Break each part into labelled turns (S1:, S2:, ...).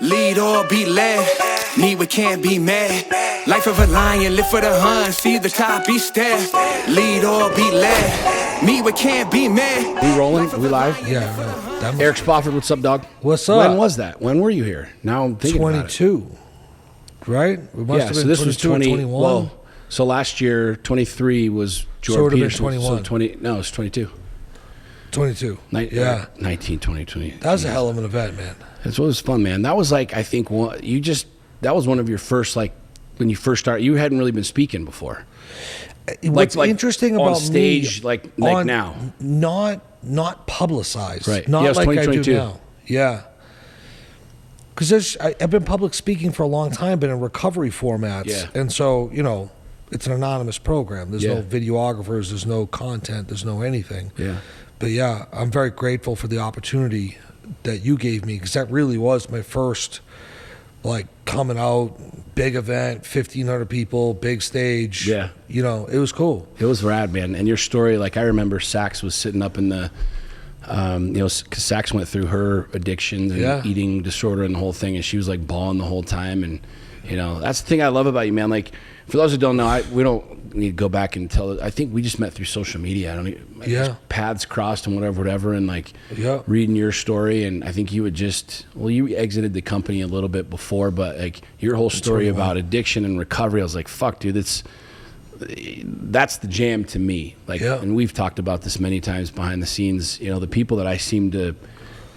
S1: Lead or be led. Me, we can't be mad. Life of a lion, live for the hunt. See the top, be stair. Lead or be led. Me, we can't be mad.
S2: We rolling? We live?
S3: Yeah.
S2: Eric Spofford, what's up, dog?
S3: What's up?
S2: When was that? When were you here? Now I'm thinking
S3: 22,
S2: about it.
S3: Right? It must
S2: Yeah,
S3: have
S2: so
S3: been
S2: this
S3: 22
S2: was 20.
S3: or 21.
S2: Well, so last year, 23 was Jordan
S3: So it would have been
S2: Peterson.
S3: 21.
S2: So 20, no, it's 22.
S3: 22.
S2: Yeah. 19, 20, 20.
S3: That was a hell of an event, man.
S2: It was fun, man. That was like, I think, that was one of your first, like, when you first started, you hadn't really been speaking before.
S3: What's interesting about
S2: on stage,
S3: me,
S2: like now.
S3: Not publicized.
S2: Right.
S3: Not
S2: Yeah, it was
S3: like I
S2: 2022.
S3: do now. Yeah. Because I've been public speaking for a long time, been in recovery formats.
S2: Yeah.
S3: And so, it's an anonymous program. There's no videographers, there's no content, there's no anything.
S2: Yeah.
S3: But yeah, I'm very grateful for the opportunity that you gave me, because that really was my first, like, coming out, big event, 1,500 people, big stage.
S2: Yeah.
S3: It was cool.
S2: It was rad, man. And your story, like, I remember Sax was sitting up in the, because Sax went through her addictions and eating disorder and the whole thing, and she was like bawling the whole time. And that's the thing I love about you, man. Like, for those who don't know, we don't need to go back and tell. I think we just met through social media. Paths crossed and whatever, and like reading your story. And I think you you exited the company a little bit before, but like your whole story about addiction and recovery, I was like, fuck, dude, that's the jam to me. Like, and we've talked about this many times behind the scenes. The people that I seem to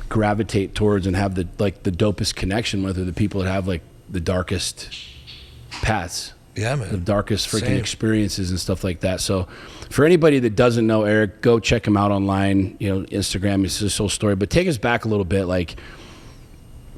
S2: gravitate towards and have the dopest connection with are the people that have like the darkest paths.
S3: Yeah, man.
S2: The darkest freaking experiences and stuff like that. So for anybody that doesn't know Eric, go check him out online. Instagram is his whole story. But take us back a little bit. Like,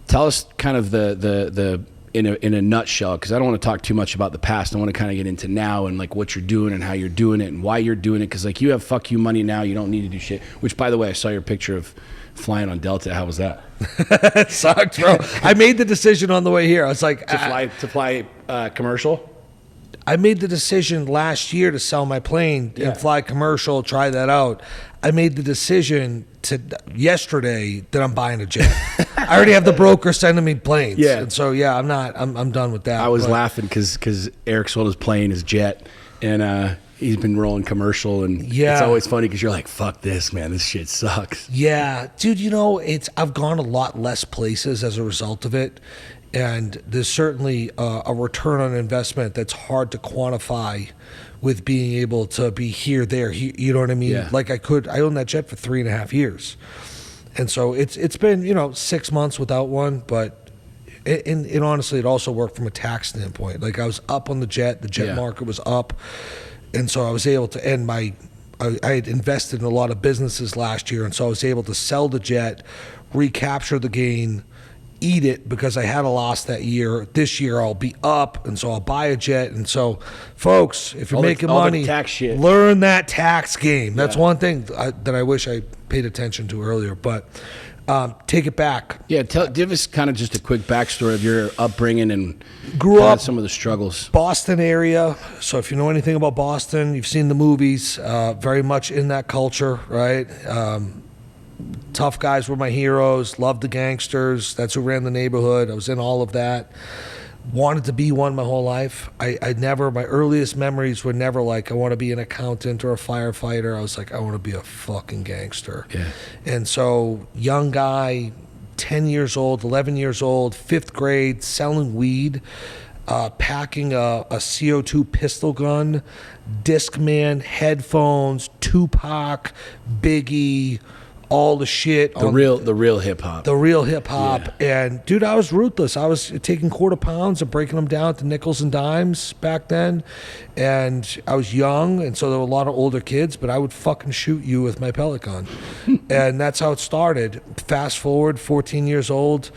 S2: tell us kind of the in a nutshell, because I don't want to talk too much about the past. I want to kind of get into now and like what you're doing and how you're doing it and why you're doing it. Because like you have fuck you money now. You don't need to do shit. Which, by the way, I saw your picture of flying on Delta. How was that?
S3: It sucked, bro. I made the decision on the way here. I was like,
S2: to fly commercial.
S3: I made the decision last year to sell my plane and fly commercial, try that out. I made the decision yesterday that I'm buying a jet. I already have the broker sending me planes. Yeah. And so, I'm done with that.
S2: I was laughing because Eric sold his plane, his jet, and he's been rolling commercial. And it's always funny because you're like, fuck this, man. This shit sucks.
S3: Yeah. Dude, I've gone a lot less places as a result of it. And there's certainly a return on investment that's hard to quantify with being able to be here, there. You know what I mean?
S2: Yeah.
S3: Like I owned that jet for 3.5 years. And so it's been, 6 months without one, but and honestly, it also worked from a tax standpoint. Like I was up on the jet market was up. And so I was able to end I had invested in a lot of businesses last year. And so I was able to sell the jet, recapture the gain, eat it because I had a loss that year. This year I'll be up, and so I'll buy a jet. And so, folks, if you're making money,
S2: tax shit.
S3: Learn that tax game. That's one thing that I wish I paid attention to earlier. But take it back.
S2: Yeah, give us kind of just a quick backstory of your upbringing and
S3: grew up
S2: some of the struggles.
S3: Boston area. So if you know anything about Boston, you've seen the movies. Very much in that culture, right? Tough guys were my heroes. Loved the gangsters. That's who ran the neighborhood. I was in all of that. Wanted to be one my whole life. My earliest memories were never like, I want to be an accountant or a firefighter. I was like, I want to be a fucking gangster.
S2: Yeah.
S3: And so, young guy, 10 years old, 11 years old, 5th grade, selling weed, packing a CO2 pistol gun, Discman, headphones, Tupac, Biggie, all the shit.
S2: The real hip hop.
S3: The real hip hop. Yeah. And dude, I was ruthless. I was taking quarter pounds and breaking them down to nickels and dimes back then. And I was young, and so there were a lot of older kids, but I would fucking shoot you with my pellet gun. And that's how it started. Fast forward, 14 years old.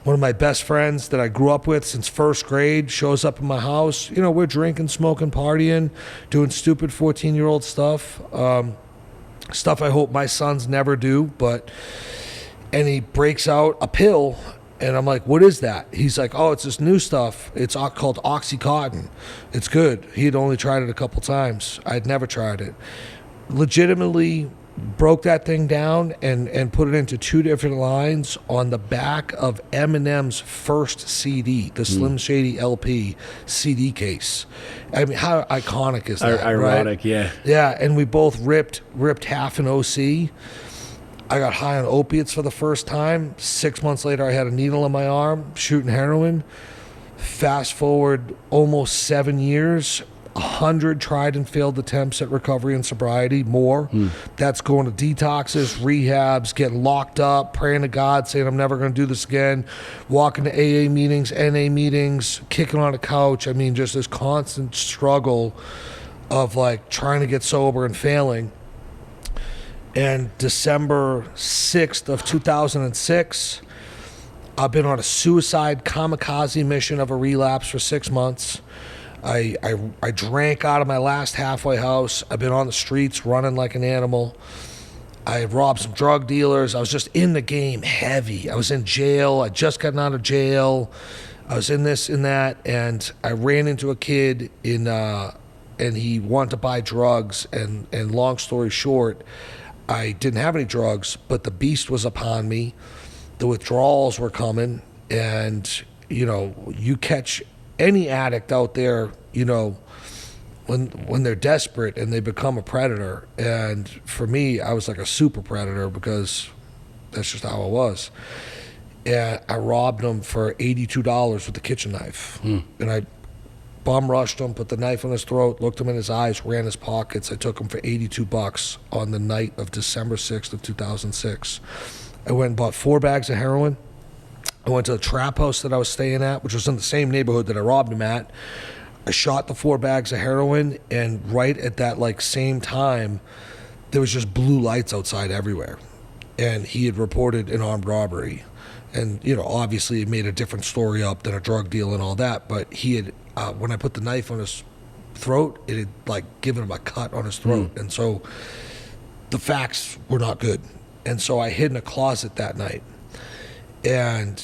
S3: One of my best friends that I grew up with since 1st grade shows up in my house. We're drinking, smoking, partying, doing stupid 14-year-old stuff. Stuff I hope my sons never do, and he breaks out a pill, and I'm like, what is that? He's like, oh, it's this new stuff. It's called Oxycontin. It's good. He had only tried it a couple times. I'd never tried it. Legitimately broke that thing down and put it into 2 different lines on the back of Eminem's first CD, the Slim Shady LP CD case. I mean, how iconic is that?
S2: Ironic,
S3: right?
S2: yeah.
S3: Yeah, and we both ripped half an OC. I got high on opiates for the first time. 6 months later, I had a needle in my arm, shooting heroin. Fast forward almost 7 years, 100 tried and failed attempts at recovery and sobriety, more. That's going to detoxes, rehabs, getting locked up, praying to God, saying I'm never going to do this again, walking to AA meetings, NA meetings, kicking on a couch. I mean, just this constant struggle of like trying to get sober and failing. And December 6th of 2006, I've been on a suicide kamikaze mission of a relapse for 6 months. I drank out of my last halfway house. I've been on the streets running like an animal. I robbed some drug dealers. I was just in the game heavy. I was in jail. I just gotten out of jail. I was in this and that, and I ran into a kid and he wanted to buy drugs. And long story short, I didn't have any drugs, but the beast was upon me. The withdrawals were coming, and you catch any addict out there, when they're desperate and they become a predator. And for me, I was like a super predator because that's just how I was. And I robbed him for $82 with a kitchen knife. And I bum rushed him, put the knife on his throat, looked him in his eyes, ran his pockets. I took him for $82 on the night of December 6th of 2006. I went and bought 4 bags of heroin. I went to the trap house that I was staying at, which was in the same neighborhood that I robbed him at. I shot the 4 bags of heroin, and right at that same time, there was just blue lights outside everywhere. And he had reported an armed robbery. And, obviously it made a different story up than a drug deal and all that. But he had, when I put the knife on his throat, it had given him a cut on his throat. And so the facts were not good. And so I hid in a closet that night. And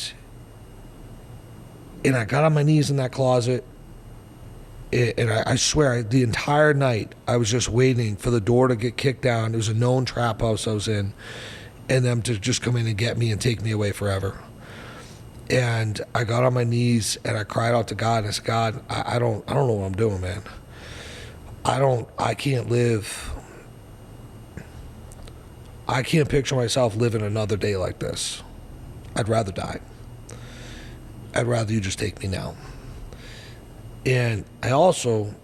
S3: I got on my knees in that closet, and I swear, the entire night, I was just waiting for the door to get kicked down. It was a known trap house I was in, and them to just come in and get me and take me away forever. And I got on my knees, and I cried out to God, and I said, God, I don't know what I'm doing, man. I can't live. I can't picture myself living another day like this. I'd rather die. I'd rather you just take me now. And I don't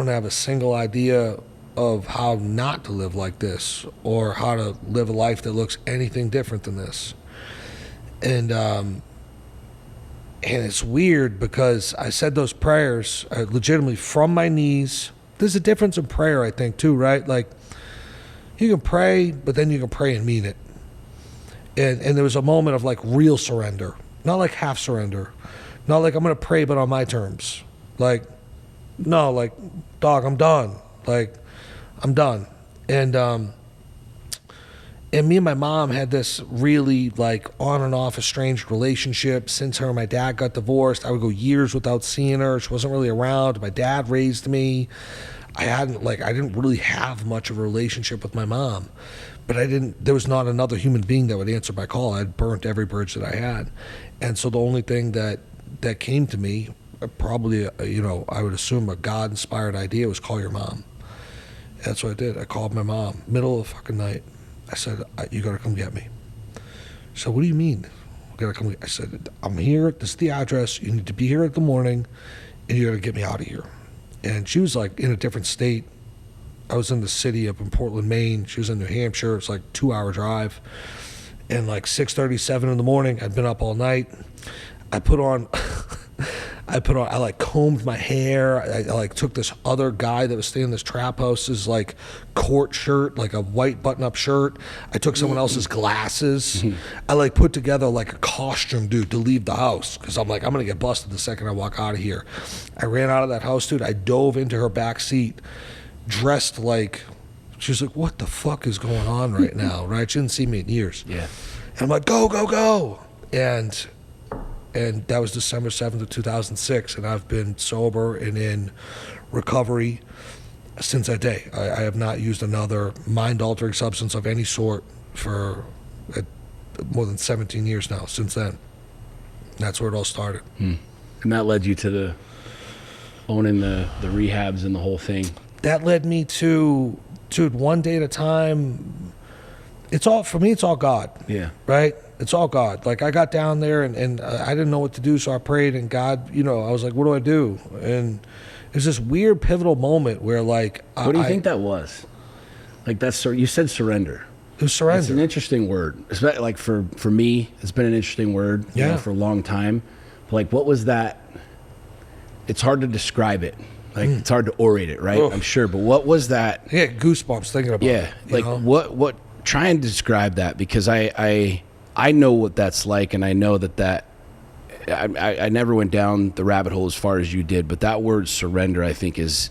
S3: have a single idea of how not to live like this or how to live a life that looks anything different than this. And it's weird because I said those prayers legitimately from my knees. There's a difference in prayer, I think, too, right? You can pray, but then you can pray and mean it. And there was a moment of real surrender, not half surrender, not I'm going to pray but on my terms. No, dog, I'm done. I'm done. And me and my mom had this really on and off estranged relationship since her and my dad got divorced. I would go years without seeing her. She wasn't really around. My dad raised me. I didn't really have much of a relationship with my mom. But there was not another human being that would answer my call. I'd burnt every bridge that I had. And so the only thing that came to me, probably, I would assume a God-inspired idea, was call your mom. And that's what I did. I called my mom, middle of the fucking night. I said, you gotta come get me. She said, what do you mean? You gotta come get me? I said, I'm here, this is the address, you need to be here at the morning, and you gotta get me out of here. And she was in a different state. I was in the city up in Portland, Maine. She was in New Hampshire. It's 2-hour drive. And 6:37 in the morning, I'd been up all night. I combed my hair. I took this other guy that was staying in this trap house's court shirt, a white button-up shirt. I took someone else's glasses. I put together a costume, dude, to leave the house because I'm I'm gonna get busted the second I walk out of here. I ran out of that house, dude. I dove into her back seat, dressed she was what the fuck is going on right now, right? She didn't see me in years.
S2: Yeah.
S3: And I'm go, go, go. And that was December 7th of 2006, and I've been sober and in recovery since that day. I have not used another mind-altering substance of any sort for more than 17 years now, since then. That's where it all started.
S2: And that led you to the owning the rehabs and the whole thing.
S3: That led me to, dude, one day at a time. It's all, for me, it's all God.
S2: Yeah.
S3: Right? It's all God. Like, I got down there and I didn't know what to do, so I prayed, and God, you know, I was like, what do I do? And there's this weird pivotal moment where, like,
S2: what do you think that was? Like, that's, you said surrender.
S3: It was surrender.
S2: It's an interesting word. Especially, like, for me, it's been an interesting word, you know, for a long time. But, like, what was that? It's hard to describe it. Like, it's hard to orate it, right? I'm sure. But what was that?
S3: Yeah, goosebumps thinking about it.
S2: Yeah. Like, what, try and describe that, because I know what that's like, and I know that I never went down the rabbit hole as far as you did, but that word surrender, I think, it's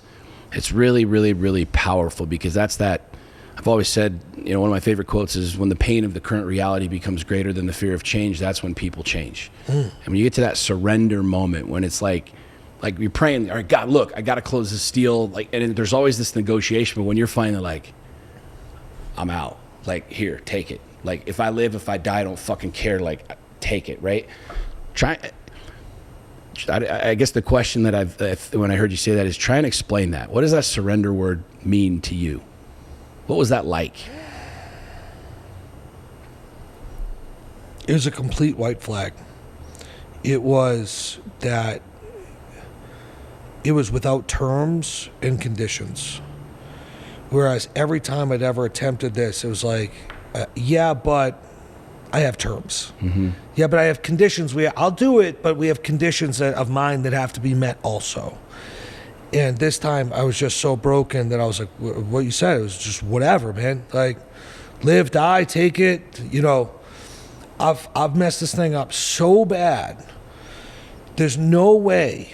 S2: really, really, really powerful, because that's that. I've always said, you know, one of my favorite quotes is, when the pain of the current reality becomes greater than the fear of change, that's when people change. And when you get to that surrender moment, when it's like you're praying, all right, God, look, I got to close this deal. Like, and there's always this negotiation, but when you're finally like, I'm out, like, here, take it. Like, if I live, if I die, I don't fucking care. Like, take it, right? I guess the question that when I heard you say that is, try and explain that. What does that surrender word mean to you? What was that like?
S3: It was a complete white flag. It was that it was without terms and conditions. Whereas every time I'd ever attempted this, it was like, yeah, but I have terms. Yeah, but I have conditions. I'll do it, but we have conditions of mine that have to be met also. And this time I was just so broken that I was like, what you said, it was just whatever, man. Like, live, die, take it. You know, I've messed this thing up so bad. There's no way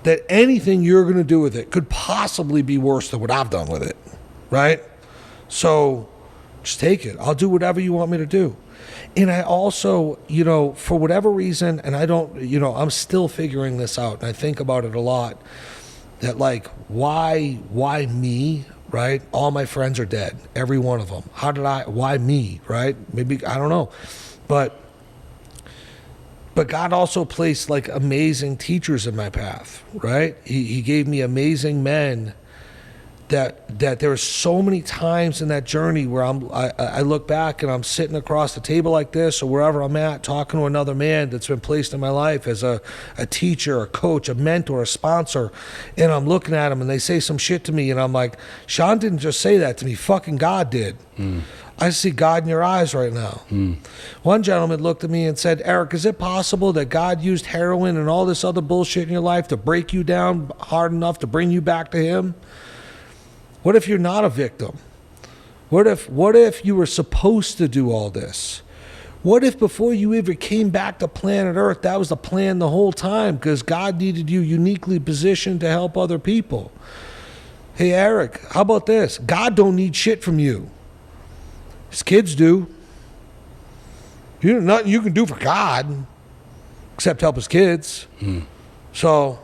S3: that anything you're going to do with it could possibly be worse than what I've done with it, right? So just take it. I'll do whatever you want me to do. And I also, you know, for whatever reason, and I don't, you know, I'm still figuring this out, and I think about it a lot, that, like, why me, right? All my friends are dead, every one of them. Why me, right? Maybe, I don't know. But God also placed, like, amazing teachers in my path, right? He gave me amazing men that there were so many times in that journey where I look back and I'm sitting across the table like this, or wherever I'm at, talking to another man that's been placed in my life as a teacher, a coach, a mentor, a sponsor, and I'm looking at them and they say some shit to me, and I'm like, Sean didn't just say that to me, fucking God did. I see God in your eyes right now. One gentleman looked at me and said, Eric, is it possible that God used heroin and all this other bullshit in your life to break you down hard enough to bring you back to him? What if you're not a victim? What if you were supposed to do all this? What if before you ever came back to planet Earth, that was the plan the whole time, because God needed you uniquely positioned to help other people? Hey, Eric, how about this? God don't need shit from you. His kids do. There's nothing you can do for God except help his kids. So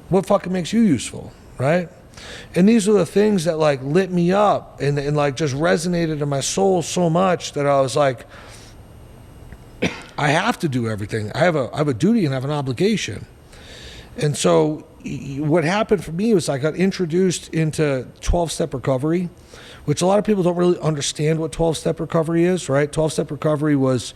S3: what fucking makes you useful, right? And these are the things that, like, lit me up and like just resonated in my soul so much that I was like, I have to do everything. I have a duty and I have an obligation. And so what happened for me was I got introduced into 12-step recovery, which a lot of people don't really understand what 12-step recovery is, right? 12-step recovery was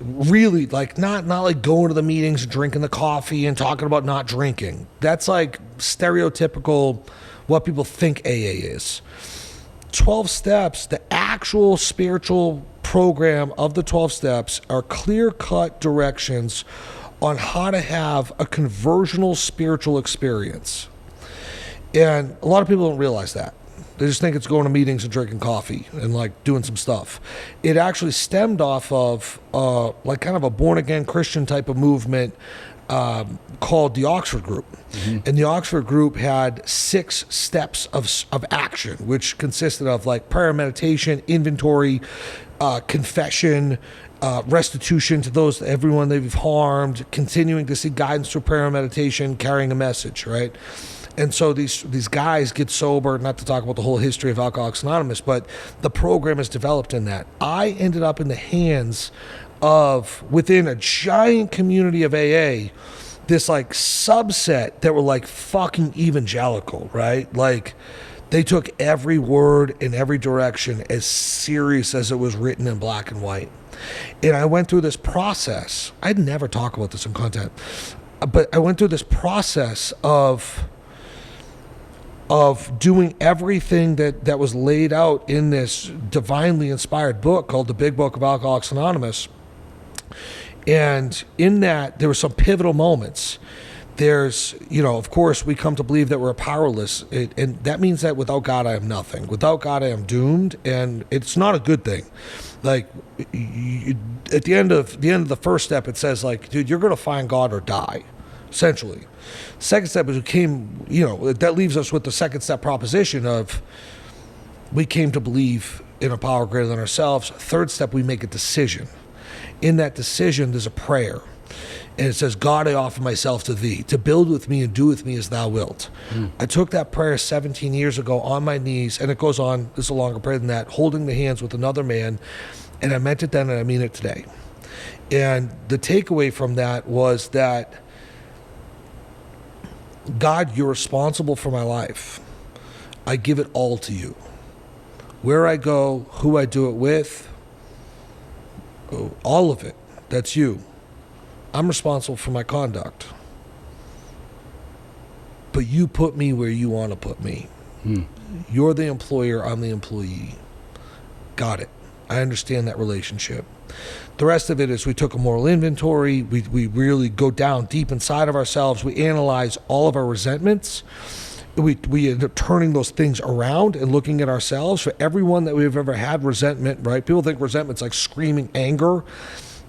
S3: really like not like going to the meetings and drinking the coffee and talking about not drinking. That's like stereotypical what people think AA is. 12 steps, the actual spiritual program of the 12 steps, are clear-cut directions on how to have a conversional spiritual experience. And a lot of people don't realize that. They just think it's going to meetings and drinking coffee and, like, doing some stuff. It actually stemmed off of like kind of a born-again Christian type of movement called the Oxford Group. And the Oxford Group had 6 steps of action, which consisted of, like, prayer, meditation, inventory, confession, restitution to everyone they've harmed, continuing to seek guidance through prayer and meditation, carrying a message, right? And so these guys get sober, not to talk about the whole history of Alcoholics Anonymous, but the program is developed in that. I ended up in the hands of, within a giant community of AA, this like subset that were like fucking evangelical, right? Like they took every word in every direction as serious as it was written in black and white. And I went through this process. I'd never talk about this in content, but I went through this process of doing everything that was laid out in this divinely inspired book called The Big Book of Alcoholics Anonymous. And in that, there were some pivotal moments. There's, of course, we come to believe that we're powerless. And that means that without God, I am nothing. Without God, I am doomed. And it's not a good thing. Like, at the end of the first step, it says, like, dude, you're going to find God or die, essentially. Second step is that leaves us with the second step proposition of we came to believe in a power greater than ourselves. Third step, we make a decision. In that decision, there's a prayer. And it says, God, I offer myself to thee, to build with me and do with me as thou wilt. I took that prayer 17 years ago on my knees, and it goes on, it's a longer prayer than that, holding the hands with another man, and I meant it then and I mean it today. And the takeaway from that was that, God, you're responsible for my life. I give it all to you. Where I go, who I do it with, all of it, that's you. I'm responsible for my conduct. But you put me where you want to put me. You're the employer, I'm the employee. Got it. I understand that relationship. The rest of it is we took a moral inventory. We really go down deep inside of ourselves. We analyze all of our resentments. We end up turning those things around and looking at ourselves. For everyone that we've ever had resentment, right? People think resentment's like screaming anger.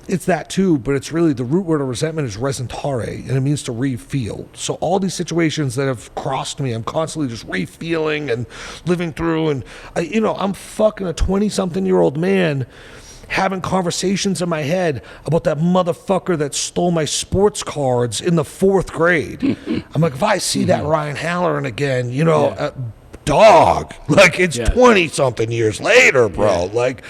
S3: It's that too, but it's really the root word of resentment is resentare, and it means to re-feel. So all these situations that have crossed me, I'm constantly just re-feeling and living through. And I'm fucking a 20-something-year-old man having conversations in my head about that motherfucker that stole my sports cards in the 4th grade. I'm like, if I see that Ryan Halloran again, dog, like it's 20-something years later, bro. Like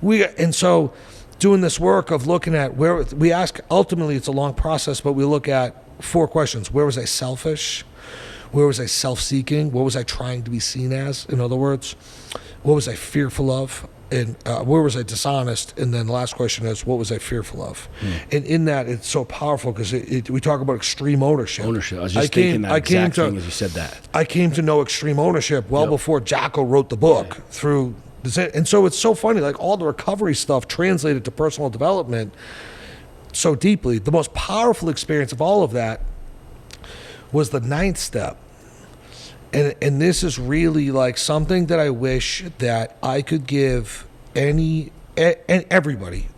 S3: and so doing this work of looking at where we ask, ultimately it's a long process, but we look at 4 questions. Where was I selfish? Where was I self-seeking? What was I trying to be seen as? In other words, what was I fearful of? And where was I dishonest? And then the last question is, what was I fearful of? And in that, it's so powerful because we talk about extreme ownership.
S2: I was just thinking that exact thing as you said that.
S3: I came to know extreme ownership well before Jocko wrote the book through this. And so it's so funny, like all the recovery stuff translated to personal development so deeply. The most powerful experience of all of that was the 9th step. And this is really like something that I wish that I could give everybody,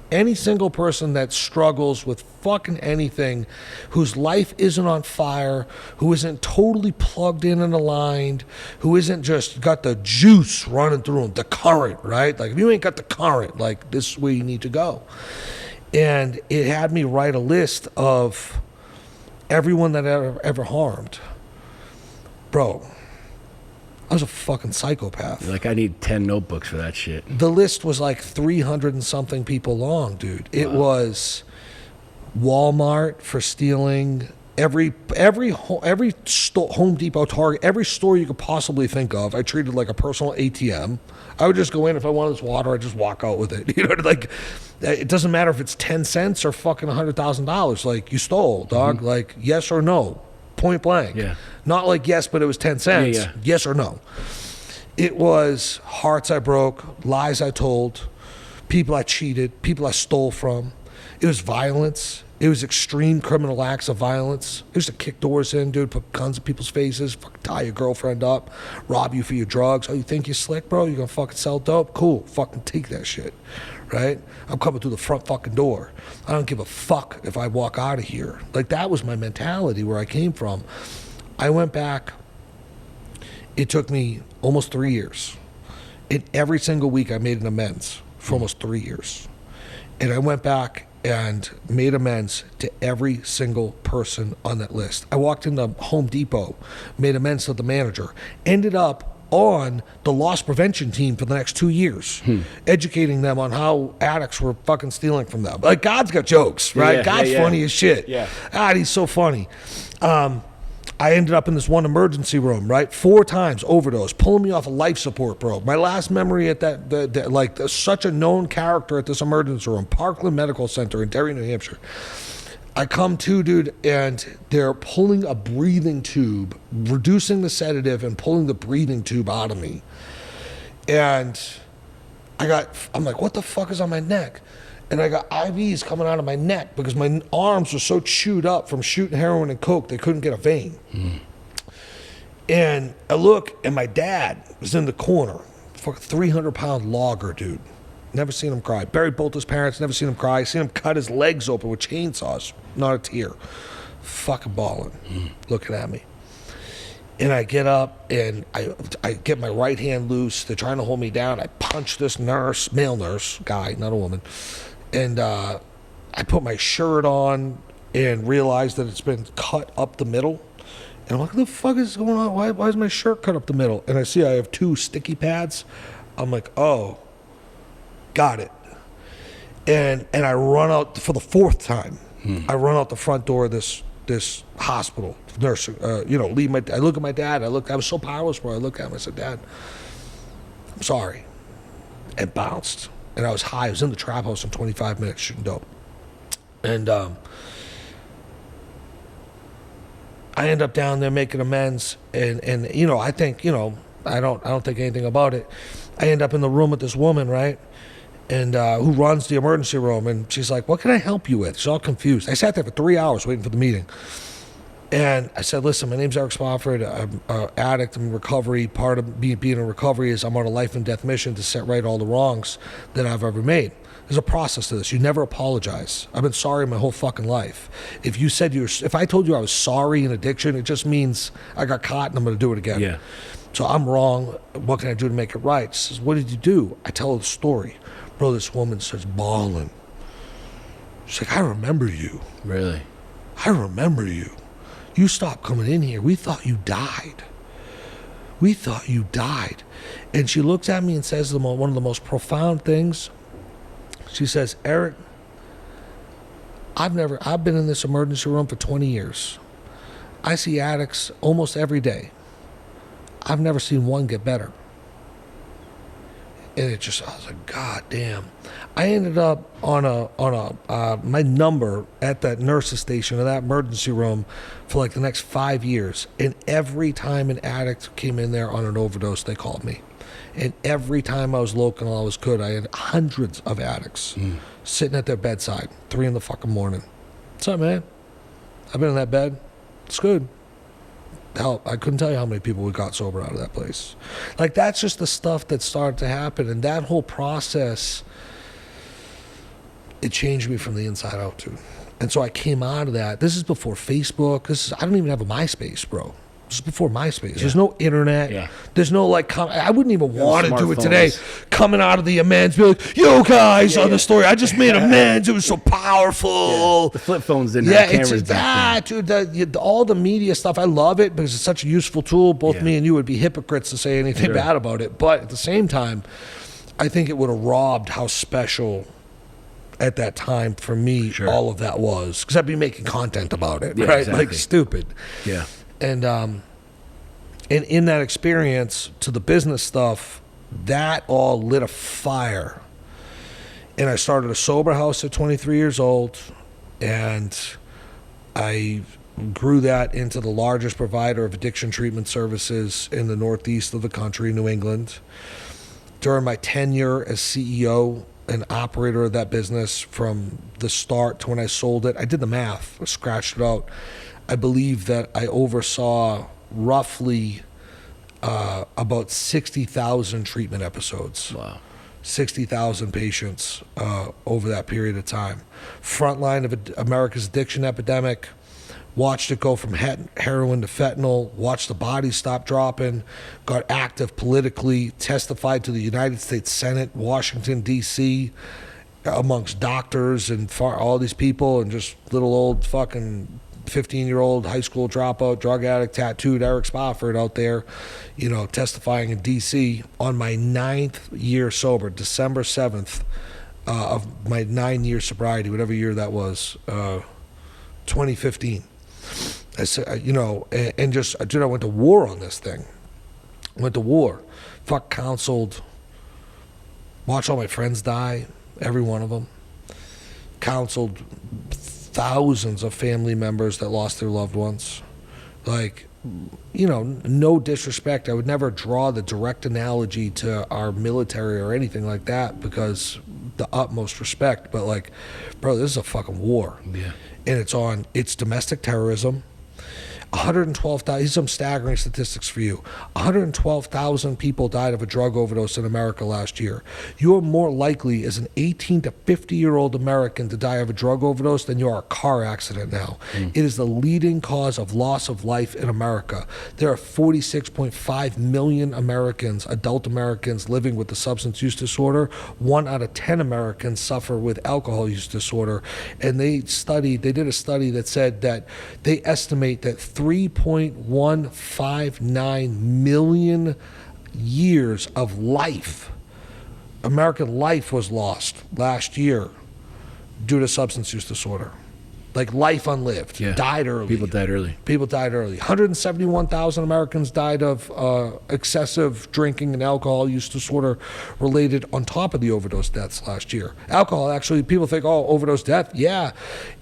S3: any single person that struggles with fucking anything, whose life isn't on fire, who isn't totally plugged in and aligned, who isn't just got the juice running through them, the current, right? Like if you ain't got the current, like this is where you need to go. And it had me write a list of everyone that I ever harmed. Bro, I was a fucking psychopath.
S2: Like, I need 10 notebooks for that shit.
S3: The list was like 300 and something people long, dude. It was Walmart for stealing every Home Depot, Target, every store you could possibly think of. I treated like a personal ATM. I would just go in, if I wanted this water, I'd just walk out with it. Like, it doesn't matter if it's 10 cents or fucking $100,000. Like, you stole, dog. Like, yes or no. Point blank. Yeah. Not like yes, but it was 10 cents. Yeah. Yes or no. It was hearts I broke, lies I told, people I cheated, people I stole from. It was violence. It was extreme criminal acts of violence. It was to kick doors in, dude, put guns in people's faces, fucking tie your girlfriend up, rob you for your drugs. Oh, you think you're slick, bro? You gonna fucking sell dope? Cool. Fucking take that shit. Right? I'm coming through the front fucking door. I don't give a fuck if I walk out of here. Like, that was my mentality where I came from. I went back. It took me almost 3 years. And every single week I made an amends for almost 3 years. And I went back and made amends to every single person on that list. I walked into Home Depot, made amends to the manager, ended up on the loss prevention team for the next 2 years, educating them on how addicts were fucking stealing from them. Like, God's got jokes, right?
S2: Yeah,
S3: God's funny as shit.
S2: Yeah.
S3: God, he's so funny. I ended up in this one emergency room, right? 4 times overdose, pulling me off of life support, bro. My last memory at such a known character at this emergency room, Parkland Medical Center in Derry, New Hampshire. I come to, dude, and they're pulling a breathing tube, reducing the sedative and pulling the breathing tube out of me. And I'm like, what the fuck is on my neck? And I got IVs coming out of my neck because my arms were so chewed up from shooting heroin and coke, they couldn't get a vein. And I look, and my dad was in the corner, fucking 300-pound logger, dude. Never seen him cry. Buried both his parents, never seen him cry. Seen him cut his legs open with chainsaws. Not a tear. Fucking bawling, looking at me. And I get up, and I get my right hand loose. They're trying to hold me down. I punch this nurse, male nurse, guy, not a woman. And I put my shirt on and realize that it's been cut up the middle. And I'm like, what the fuck is going on? Why is my shirt cut up the middle? And I see I have 2 sticky pads. I'm like, oh. Got it. And I run out for the 4th time. I run out the front door of this hospital. Nurse, I look at my dad. I was so powerless, bro. I looked at him. I said, Dad, I'm sorry. And bounced. And I was high. I was in the trap house in 25 minutes shooting dope. And I end up down there making amends. And I think, I don't think anything about it. I end up in the room with this woman, right? And who runs the emergency room, and she's like, what can I help you with? She's all confused. I sat there for 3 hours waiting for the meeting. And I said, listen, my name's Eric Spofford. I'm an addict. I'm in recovery. Part of being in recovery is I'm on a life and death mission to set right all the wrongs that I've ever made. There's a process to this. You never apologize. I've been sorry my whole fucking life. If I told you I was sorry in addiction, it just means I got caught and I'm going to do it again.
S2: Yeah.
S3: So I'm wrong. What can I do to make it right? She says, what did you do? I tell her the story. Bro, this woman starts bawling. She's like, I remember you.
S2: Really?
S3: I remember you. You stopped coming in here. We thought you died. We thought you died. And she looks at me and says one of the most profound things. She says, Eric, I've been in this emergency room for 20 years. I see addicts almost every day. I've never seen one get better. And I was like, God damn. I ended up on my number at that nurse's station or that emergency room for like the next 5 years. And every time an addict came in there on an overdose, they called me. And every time I was local and I was good, I had hundreds of addicts sitting at their bedside, 3 in the fucking morning. What's up, man? I've been in that bed. It's good. Hell, I couldn't tell you how many people we got sober out of that place. Like, that's just the stuff that started to happen. And that whole process, it changed me from the inside out, dude. And so I came out of that. This is before Facebook. I don't even have a MySpace, bro. This is before MySpace. There's no internet. Yeah. There's no, I wouldn't even want to do it today. Coming out of the amends, be like, yo, guys, on the story, I just made amends. It was so powerful.
S2: Yeah. The flip phones didn't have cameras back then.
S3: Dude, all the media stuff, I love it because it's such a useful tool. Both me and you would be hypocrites to say anything bad about it. But at the same time, I think it would have robbed how special at that time for me all of that was. Because I'd be making content about it, right? Exactly. Like, stupid.
S2: Yeah.
S3: And in that experience to the business stuff, that all lit a fire. And I started a sober house at 23 years old, and I grew that into the largest provider of addiction treatment services in the northeast of the country, New England. During my tenure as CEO and operator of that business, from the start to when I sold it, I did the math, I scratched it out. I believe that I oversaw roughly about 60,000 treatment episodes.
S2: Wow.
S3: 60,000 patients over that period of time. Frontline of America's addiction epidemic. Watched it go from heroin to fentanyl. Watched the bodies stop dropping. Got active politically. Testified to the United States Senate, Washington, D.C., amongst doctors and all these people, and just little old fucking 15-year-old high school dropout, drug addict, tattooed Eric Spofford out there, testifying in D.C. on my 9th year sober, December 7th of my 9-year sobriety, whatever year that was, 2015. I said, and just, dude, I went to war on this thing. Counseled, watched all my friends die, every one of them. Counseled thousands of family members that lost their loved ones. Like, no disrespect. I would never draw the direct analogy to our military or anything like that, because the utmost respect. But like, bro, this is a fucking war.
S2: Yeah.
S3: And it's domestic terrorism. 112,000, here's some staggering statistics for you. 112,000 people died of a drug overdose in America last year. You are more likely as an 18 to 50-year-old American to die of a drug overdose than you are a car accident now. It is the leading cause of loss of life in America. There are 46.5 million Americans, adult Americans, living with a substance use disorder. 1 out of 10 Americans suffer with alcohol use disorder. And they did a study that said that they estimate that 3.159 million years of life, American life, was lost last year due to substance use disorder. Like, life unlived.
S2: Yeah.
S3: Died early.
S2: People died early.
S3: 171,000 Americans died of excessive drinking and alcohol use disorder related on top of the overdose deaths last year. Alcohol, actually, people think, overdose death. Yeah,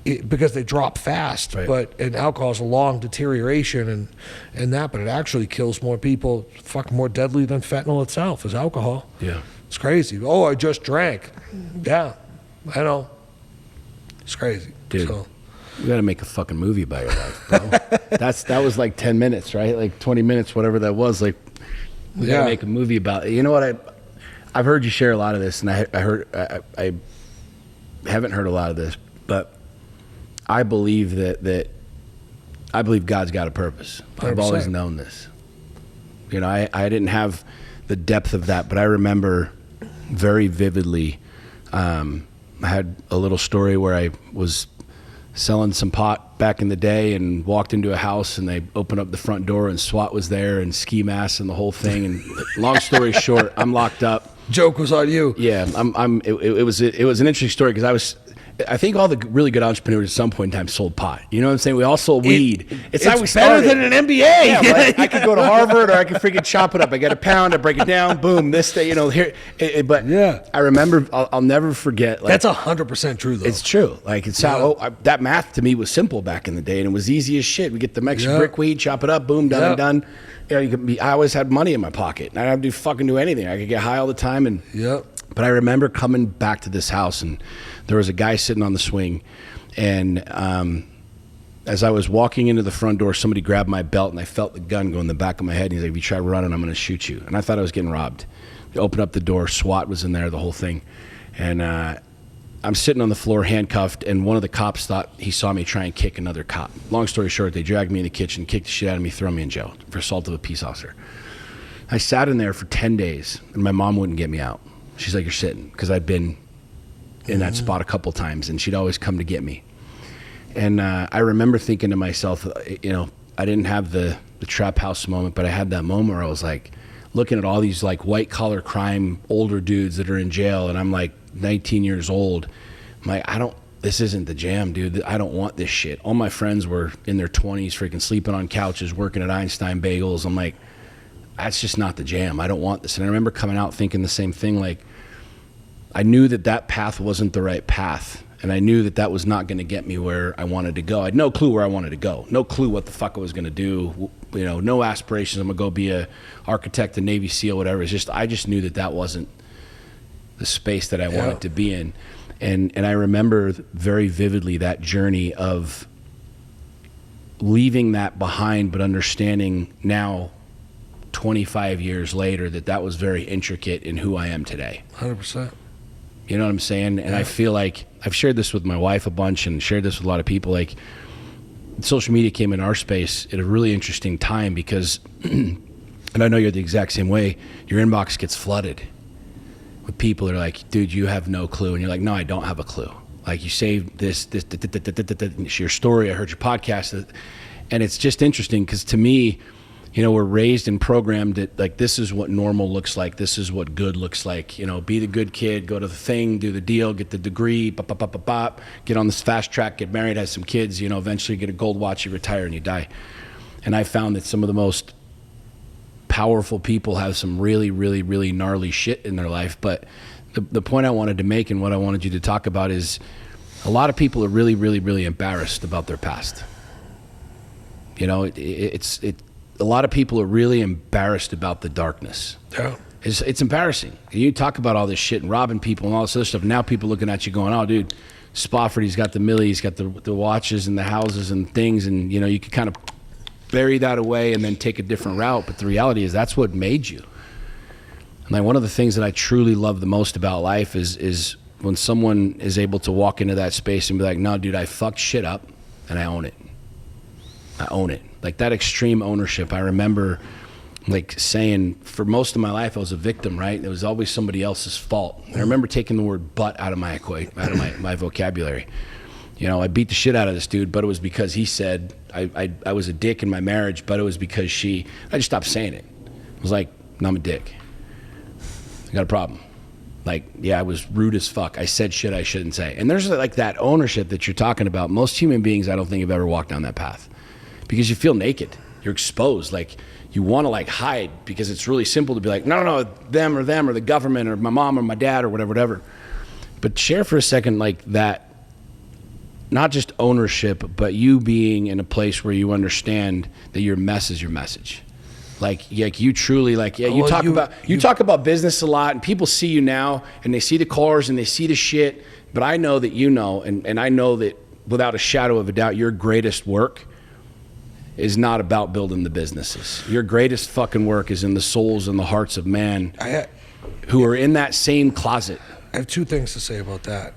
S3: because they drop fast.
S2: Right.
S3: And alcohol is a long deterioration and that, but it actually kills more people, fucking more deadly than fentanyl itself is alcohol.
S2: Yeah.
S3: It's crazy. Oh, I just drank. Yeah, I know. It's crazy.
S2: Dude.
S3: So.
S2: We gotta make a fucking movie about your life, bro. That was like 10 minutes, right? Like 20 minutes, whatever that was. Like, we gotta make a movie about it. You know what? I've heard you share a lot of this, and I haven't heard a lot of this, but I believe that I believe God's got a purpose. 100%. I've always known this. I didn't have the depth of that, but I remember very vividly. I had a little story where I was selling some pot back in the day and walked into a house, and they opened up the front door and SWAT was there and ski masks and the whole thing. And long story short, I'm locked up.
S3: Joke was on you.
S2: Yeah, it was an interesting story, because I think all the really good entrepreneurs at some point in time sold pot. You know what I'm saying? We all sold weed.
S3: It's
S2: how we
S3: better
S2: started.
S3: than an MBA.
S2: Yeah, right? I could go to Harvard, or I could freaking chop it up. I get a pound, I break it down, boom, this day, here. But yeah, I remember, I'll never forget. Like,
S3: that's 100% true, though.
S2: It's true. Like, it's how that math to me was simple back in the day, and it was easy as shit. We get the Mexican brick weed, chop it up, boom, done and done. I always had money in my pocket. I didn't have to do anything. I could get high all the time. But I remember coming back to this house, and there was a guy sitting on the swing, and as I was walking into the front door, somebody grabbed my belt, and I felt the gun go in the back of my head, and he's like, if you try running, I'm going to shoot you. And I thought I was getting robbed. He opened up the door, SWAT was in there, the whole thing. And I'm sitting on the floor, handcuffed, and one of the cops thought he saw me try and kick another cop. Long story short, they dragged me in the kitchen, kicked the shit out of me, threw me in jail for assault of a peace officer. I sat in there for 10 days, and my mom wouldn't get me out. She's like, you're sitting, because I'd been in that spot a couple times, and she'd always come to get me. And I remember thinking to myself, I didn't have the trap house moment, but I had that moment where I was like looking at all these like white collar crime older dudes that are in jail, and I'm like 19 years old. I'm like, this isn't the jam, dude. I don't want this shit. All my friends were in their 20s, freaking sleeping on couches, working at Einstein Bagels. I'm like, that's just not the jam. I don't want this. And I remember coming out thinking the same thing. Like, I knew that path wasn't the right path, and I knew that was not going to get me where I wanted to go. I had no clue where I wanted to go, no clue what the fuck I was going to do. No aspirations. I'm going to go be a architect, a Navy SEAL, whatever. It's just, I just knew that wasn't the space that I wanted to be in. And I remember very vividly that journey of leaving that behind, but understanding now, 25 years later, that was very intricate in who I am today.
S3: 100%.
S2: You know what I'm saying? And I feel like I've shared this with my wife a bunch and shared this with a lot of people. Like, social media came in our space at a really interesting time because, and I know you're the exact same way, your inbox gets flooded with people that are like, dude, you have no clue. And you're like, no, I don't have a clue. Like, you saved this, your story, I heard your podcast. And it's just interesting because to me, you know, we're raised and programmed that, like, this is what normal looks like. This is what good looks like. You know, be the good kid, go to the thing, do the deal, get the degree, get on this fast track, get married, have some kids, you know, eventually get a gold watch, you retire and you die. And I found that some of the most powerful people have some really, really, really gnarly shit in their life. But the point I wanted to make and what I wanted you to talk about is a lot of people are really, really, really embarrassed about their past. You know, a lot of people are really embarrassed about the darkness.
S3: Yeah.
S2: It's embarrassing. You talk about all this shit and robbing people and all this other stuff. Now people looking at you going, oh, dude, Spofford, he's got the millie, he's got the watches and the houses and things. And, you know, you could kind of bury that away and then take a different route. But the reality is that's what made you. And like, one of the things that I truly love the most about life is when someone is able to walk into that space and be like, no, dude, I fucked shit up and I own it. I own it. Like, that extreme ownership. I remember, like, saying for most of my life I was a victim, right? It was always somebody else's fault. I remember taking the word "but" out of my vocabulary. You know, I beat the shit out of this dude, but it was because he said I was a dick in my marriage, but it was because I just stopped saying it. I was like, no, I'm a dick. I got a problem. Like, yeah, I was rude as fuck. I said shit I shouldn't say. And there's like that ownership that you're talking about. Most human beings, I don't think, have ever walked down that path. Because you feel naked, you're exposed. Like, you want to like hide because it's really simple to be like, no, them or the government or my mom or my dad or whatever. But share for a second, like, that, not just ownership, but you being in a place where you understand that your mess is your message. Like you truly, like, yeah, you talk about business a lot, and people see you now and they see the cars and they see the shit. But I know that you know, and I know that without a shadow of a doubt, your greatest work is not about building the businesses. Your greatest fucking work is in the souls and the hearts of man who are in that same closet.
S3: I have two things to say about that.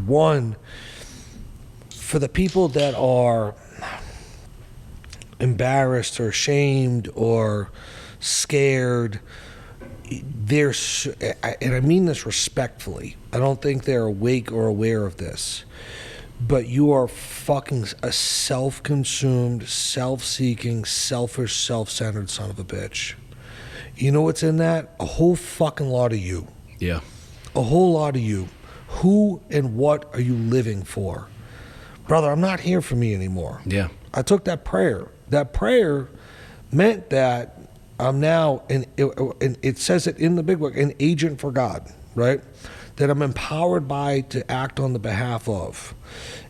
S3: One, for the people that are embarrassed or ashamed or scared, and I mean this respectfully, I don't think they're awake or aware of this, but you are fucking a self-consumed, self-seeking, selfish, self-centered son of a bitch. You know what's in that? A whole fucking lot of you.
S2: Yeah.
S3: A whole lot of you. Who and what are you living for? Brother, I'm not here for me anymore.
S2: Yeah.
S3: I took that prayer. That prayer meant that I'm now, and it says it in the big book, an agent for God, right? That I'm empowered by to act on the behalf of.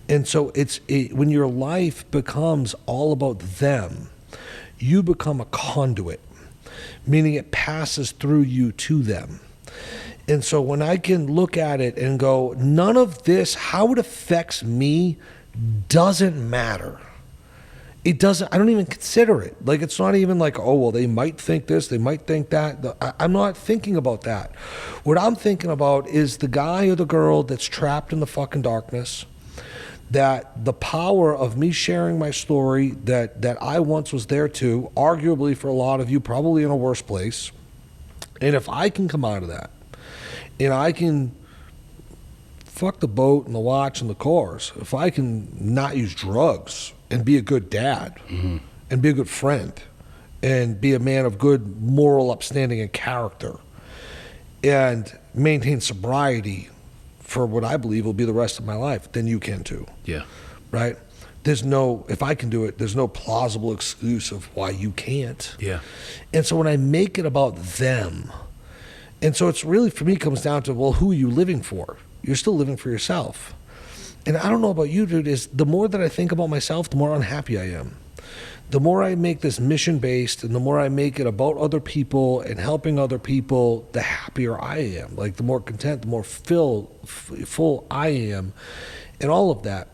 S3: And so when your life becomes all about them, you become a conduit, meaning it passes through you to them. And so when I can look at it and go, none of this, how it affects me doesn't matter. It doesn't, I don't even consider it. Like, it's not even like, oh, well, they might think this, they might think that. I'm not thinking about that. What I'm thinking about is the guy or the girl that's trapped in the fucking darkness, that the power of me sharing my story that I once was there too, arguably for a lot of you, probably in a worse place. And if I can come out of that, and I can fuck the boat and the watch and the cars, if I can not use drugs and be a good dad, mm-hmm. and be a good friend and be a man of good moral upstanding and character and maintain sobriety for what I believe will be the rest of my life, then you can too.
S2: Yeah.
S3: Right? If I can do it, there's no plausible excuse of why you can't.
S2: Yeah. And
S3: so when I make it about them, and so it's really, for me, comes down to, well, who are you living for? You're still living for yourself. And I don't know about you, dude, is the more that I think about myself, the more unhappy I am. The more I make this mission-based and the more I make it about other people and helping other people, the happier I am. Like, the more content, the more full I am, and all of that.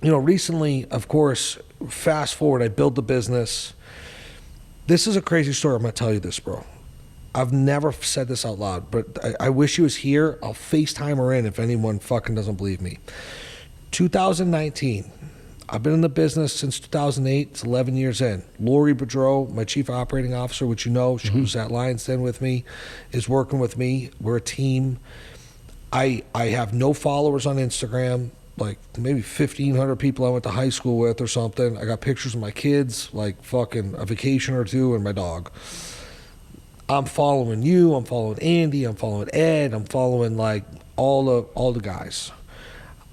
S3: You know, recently, of course, fast forward, I built the business. This is a crazy story. I'm going to tell you this, bro. I've never said this out loud, but I wish he was here. I'll FaceTime her in if anyone fucking doesn't believe me. 2019, I've been in the business since 2008. It's 11 years in. Lori Boudreau, my chief operating officer, which you know, she was at Lions Den with me, is working with me. We're a team. I have no followers on Instagram, like maybe 1,500 people I went to high school with or something. I got pictures of my kids, like fucking a vacation or two, and my dog. I'm following you. I'm following Andy. I'm following Ed. I'm following like all the guys.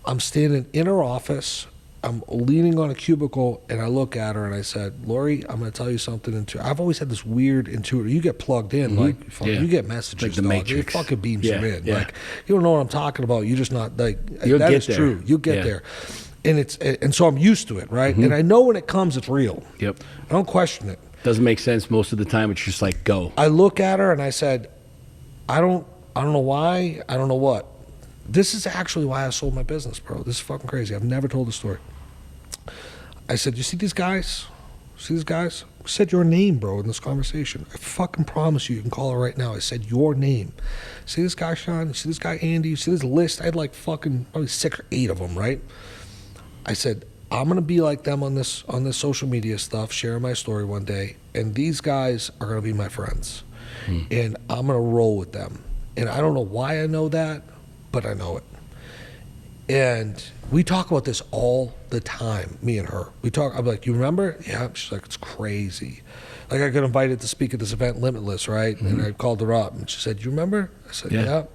S3: I'm standing in her office. I'm leaning on a cubicle, and I look at her, and I said, Lori, I'm going to tell you something. I've always had this weird intuitive. You get plugged in, you get messages.
S2: Like the
S3: dog.
S2: Matrix.
S3: It fucking beams you in.
S2: Yeah.
S3: Like, you don't know what I'm talking about. You're just not, like,
S2: You'll
S3: that
S2: get
S3: is
S2: there.
S3: true. You get there. And so I'm used to it, right? And I know when it comes, it's real.
S2: Yep.
S3: I don't question it.
S2: Doesn't make sense most of the time. It's just like, go.
S3: I look at her, and I said, I don't know why. I don't know what. This is actually why I sold my business, bro. This is fucking crazy. I've never told the story. I said, you see these guys? See these guys? I said your name, bro, in this conversation. I fucking promise you can call her right now. I said your name. See this guy, Sean? You see this guy, Andy? You see this list? I had like fucking probably 6 or 8 of them, right? I said, I'm going to be like them on this social media stuff, sharing my story one day, and these guys are going to be my friends. And I'm going to roll with them. And I don't know why I know that, but I know it. And we talk about this all the time, me and her. I'm like, you remember? Yeah. She's like, it's crazy. Like, I got invited to speak at this event, Limitless, right? And I called her up, and she said, you remember? I said, yeah.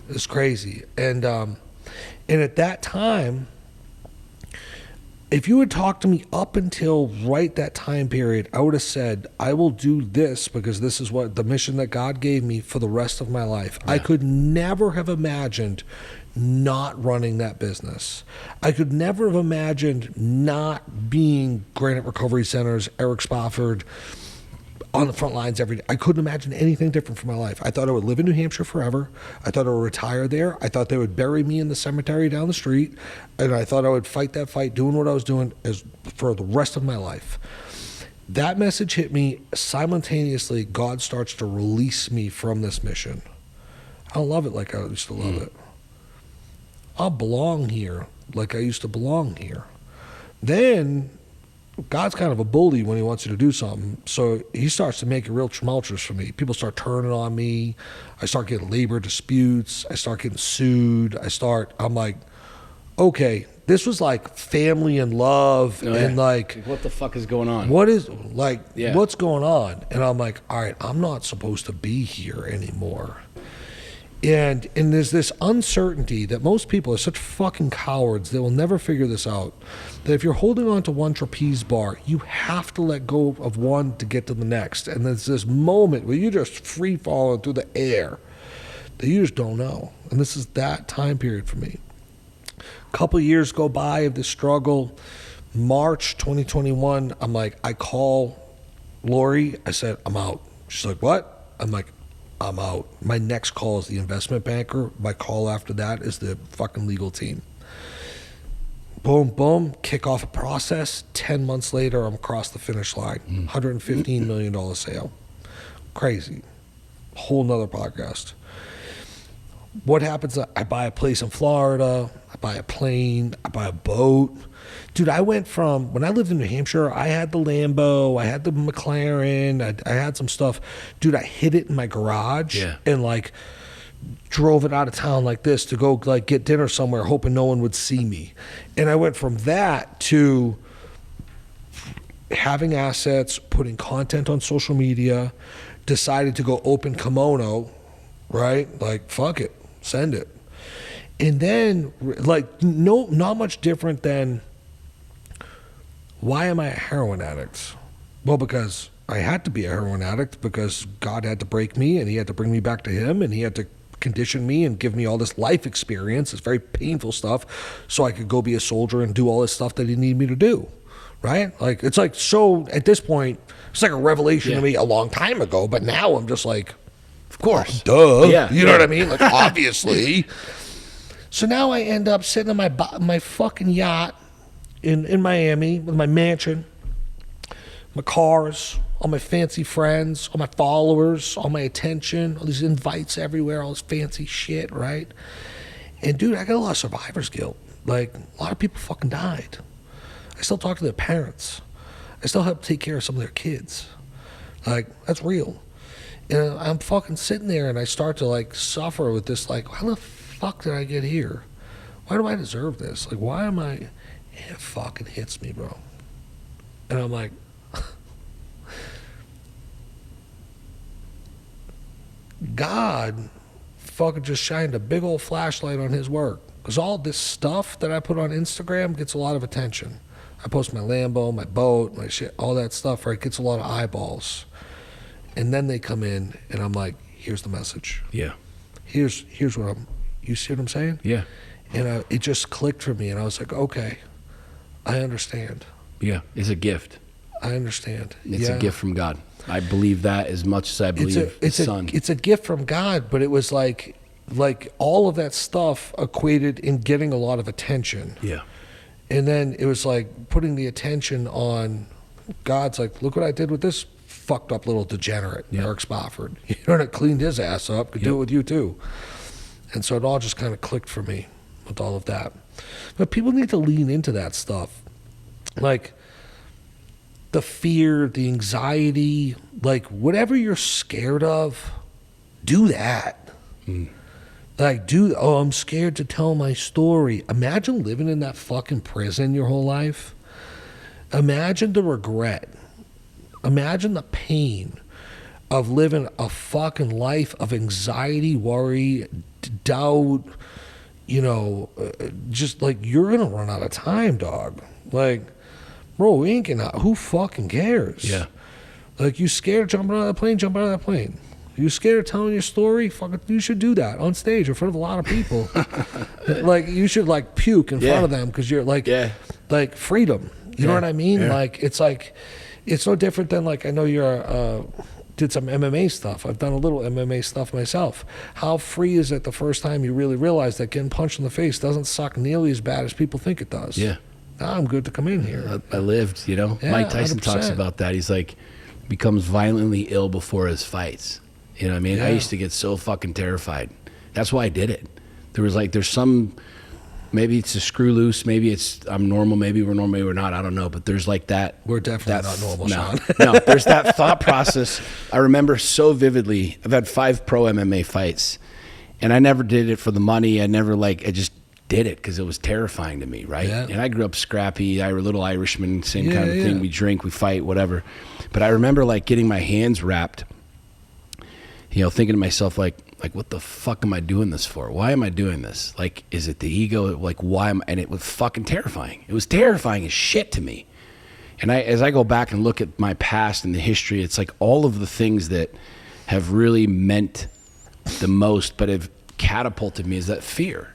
S3: It's crazy. And at that time, if you had talked to me up until right that time period, I would have said, I will do this because this is what the mission that God gave me for the rest of my life. Yeah. I could never have imagined not running that business. I could never have imagined not being Granite Recovery Center's Eric Spofford on the front lines every day. I couldn't imagine anything different for my life. I thought I would live in New Hampshire forever. I thought I would retire there. I thought they would bury me in the cemetery down the street. And I thought I would fight that fight doing what I was doing for the rest of my life. That message hit me. Simultaneously, God starts to release me from this mission. I don't love it like I used to love it. I'll belong here like I used to belong here. Then God's kind of a bully when he wants you to do something. So he starts to make it real tumultuous for me. People start turning on me. I start getting labor disputes. I start getting sued. I'm like, okay, this was like family and love and like,
S2: what the fuck is going on?
S3: What's going on? And I'm like, all right, I'm not supposed to be here anymore. And there's this uncertainty that most people are such fucking cowards, they will never figure this out. That if you're holding on to one trapeze bar, you have to let go of one to get to the next. And there's this moment where you're just free falling through the air that you just don't know. And this is that time period for me. A couple of years go by of this struggle. March 2021, I'm like, I call Lori. I said, I'm out. She's like, what? I'm like, I'm out. My next call is the investment banker. My call after that is the fucking legal team. Boom, boom, kick off a process. 10 months later, I'm across the finish line. $115 million sale. Crazy. Whole nother podcast. What happens? I buy a place in Florida. I buy a plane. I buy a boat. Dude, I went from, when I lived in New Hampshire, I had the Lambo, I had the McLaren, I had some stuff. Dude, I hid it in my garage and like drove it out of town like this to go like get dinner somewhere, hoping no one would see me. And I went from that to having assets, putting content on social media, decided to go open kimono, right? Like, fuck it, send it. And then, like, not much different than, why am I a heroin addict? Well, because I had to be a heroin addict because God had to break me and he had to bring me back to him and he had to condition me and give me all this life experience, this very painful stuff, so I could go be a soldier and do all this stuff that he needed me to do, right? Like, it's like, so at this point, it's like a revelation to me a long time ago, but now I'm just like, of course, duh. Yeah. You know what I mean? Like, obviously. So now I end up sitting on my fucking yacht in Miami with my mansion, my cars, all my fancy friends, all my followers, all my attention, all these invites everywhere, all this fancy shit, right? And dude, I got a lot of survivor's guilt. Like, a lot of people fucking died. I still talk to their parents. I still help take care of some of their kids. Like, that's real. And I'm fucking sitting there and I start to like suffer with this, like, how the fuck did I get here? Why do I deserve this? Like, why am I? It fucking hits me, bro. And I'm like, God fucking just shined a big old flashlight on his work. Because all this stuff that I put on Instagram gets a lot of attention. I post my Lambo, my boat, my shit, all that stuff, right? Gets a lot of eyeballs. And then they come in and I'm like, here's the message.
S2: Yeah.
S3: Here's what you see what I'm saying?
S2: Yeah.
S3: And it just clicked for me and I was like, okay, I understand.
S2: Yeah. It's a gift.
S3: I understand.
S2: It's a gift from God. I believe that as much as I believe the Son.
S3: It's a gift from God, but it was like all of that stuff equated in getting a lot of attention.
S2: Yeah.
S3: And then it was like putting the attention on God's like, look what I did with this fucked up little degenerate, Eric Spofford. You know, and it cleaned his ass up, could do it with you too. And so it all just kind of clicked for me with all of that. But people need to lean into that stuff. Like the fear, the anxiety, like whatever you're scared of, do that. Like, I'm scared to tell my story. Imagine living in that fucking prison your whole life. Imagine the regret. Imagine the pain of living a fucking life of anxiety, worry, doubt, just like you're going to run out of time, dog. Like, bro, we ain't gonna, who fucking cares?
S2: Yeah.
S3: Like, you scared of jumping out of that plane, jump out of that plane. You scared of telling your story? Fuck it, you should do that on stage in front of a lot of people. Like, you should like puke in front of them because you're like freedom. You know what I mean?
S2: Yeah.
S3: Like, it's no different than like, I know you're did some MMA stuff. I've done a little MMA stuff myself. How free is it the first time you really realize that getting punched in the face doesn't suck nearly as bad as people think it does?
S2: Yeah.
S3: Now I'm good to come in here.
S2: I lived,
S3: Yeah,
S2: Mike Tyson
S3: 100%.
S2: talks about that. He's like, becomes violently ill before his fights. You know what I mean?
S3: Yeah.
S2: I used to get so fucking terrified. That's why I did it. There's some, maybe it's a screw loose, maybe I'm normal, maybe we're normal, maybe we're not, I don't know. But there's like that.
S3: We're definitely not normal, Sean.
S2: No, there's that thought process. I remember so vividly. I've had 5 pro MMA fights, and I never did it for the money. I just did it because it was terrifying to me, right?
S3: Yeah.
S2: And I grew up scrappy, little Irishman, same kind of thing. We drink, we fight, whatever. But I remember like getting my hands wrapped, thinking to myself like what the fuck am I doing this for? Why am I doing this? Like, is it the ego? Like, why am? And it was fucking terrifying. It was terrifying as shit to me. And as I go back and look at my past and the history, it's like all of the things that have really meant the most, but have catapulted me is that fear.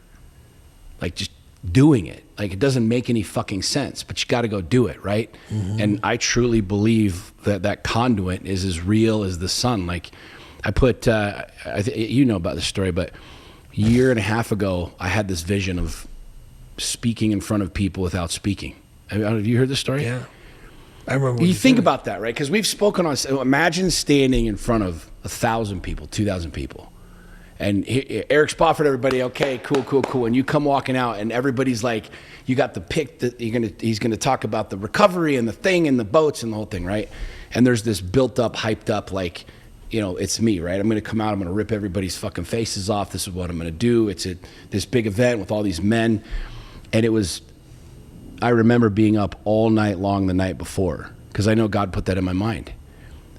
S2: Like just doing it. Like it doesn't make any fucking sense, but you got to go do it, right? Mm-hmm. And I truly believe that conduit is as real as the sun. Like I put, you know about this story, but a year and a half ago, I had this vision of speaking in front of people without speaking. Have you heard this story?
S3: Yeah. I remember.
S2: You think about that, right? Because we've spoken on, imagine standing in front of 1,000 people, 2,000 people. And Eric Spofford, everybody, okay, cool. And you come walking out, and everybody's like, you got the pick that he's gonna talk about the recovery and the thing and the boats and the whole thing, right? And there's this built up, hyped up, like, it's me, right? I'm gonna come out, I'm gonna rip everybody's fucking faces off. This is what I'm gonna do. It's this big event with all these men, and I remember being up all night long the night before because I know God put that in my mind.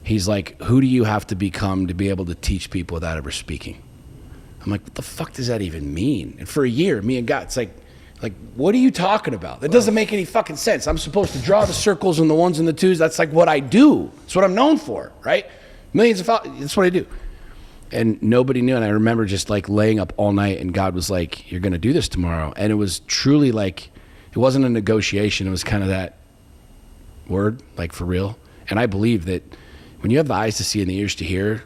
S2: He's like, who do you have to become to be able to teach people without ever speaking? I'm like, what the fuck does that even mean? And for a year, me and God, it's like, what are you talking about? That doesn't make any fucking sense. I'm supposed to draw the circles and the ones and the twos. That's like what I do. It's what I'm known for, right? Millions of followers, that's what I do. And nobody knew. And I remember just like laying up all night and God was like, you're going to do this tomorrow. And it was truly like, it wasn't a negotiation. It was kind of that word, like for real. And I believe that when you have the eyes to see and the ears to hear,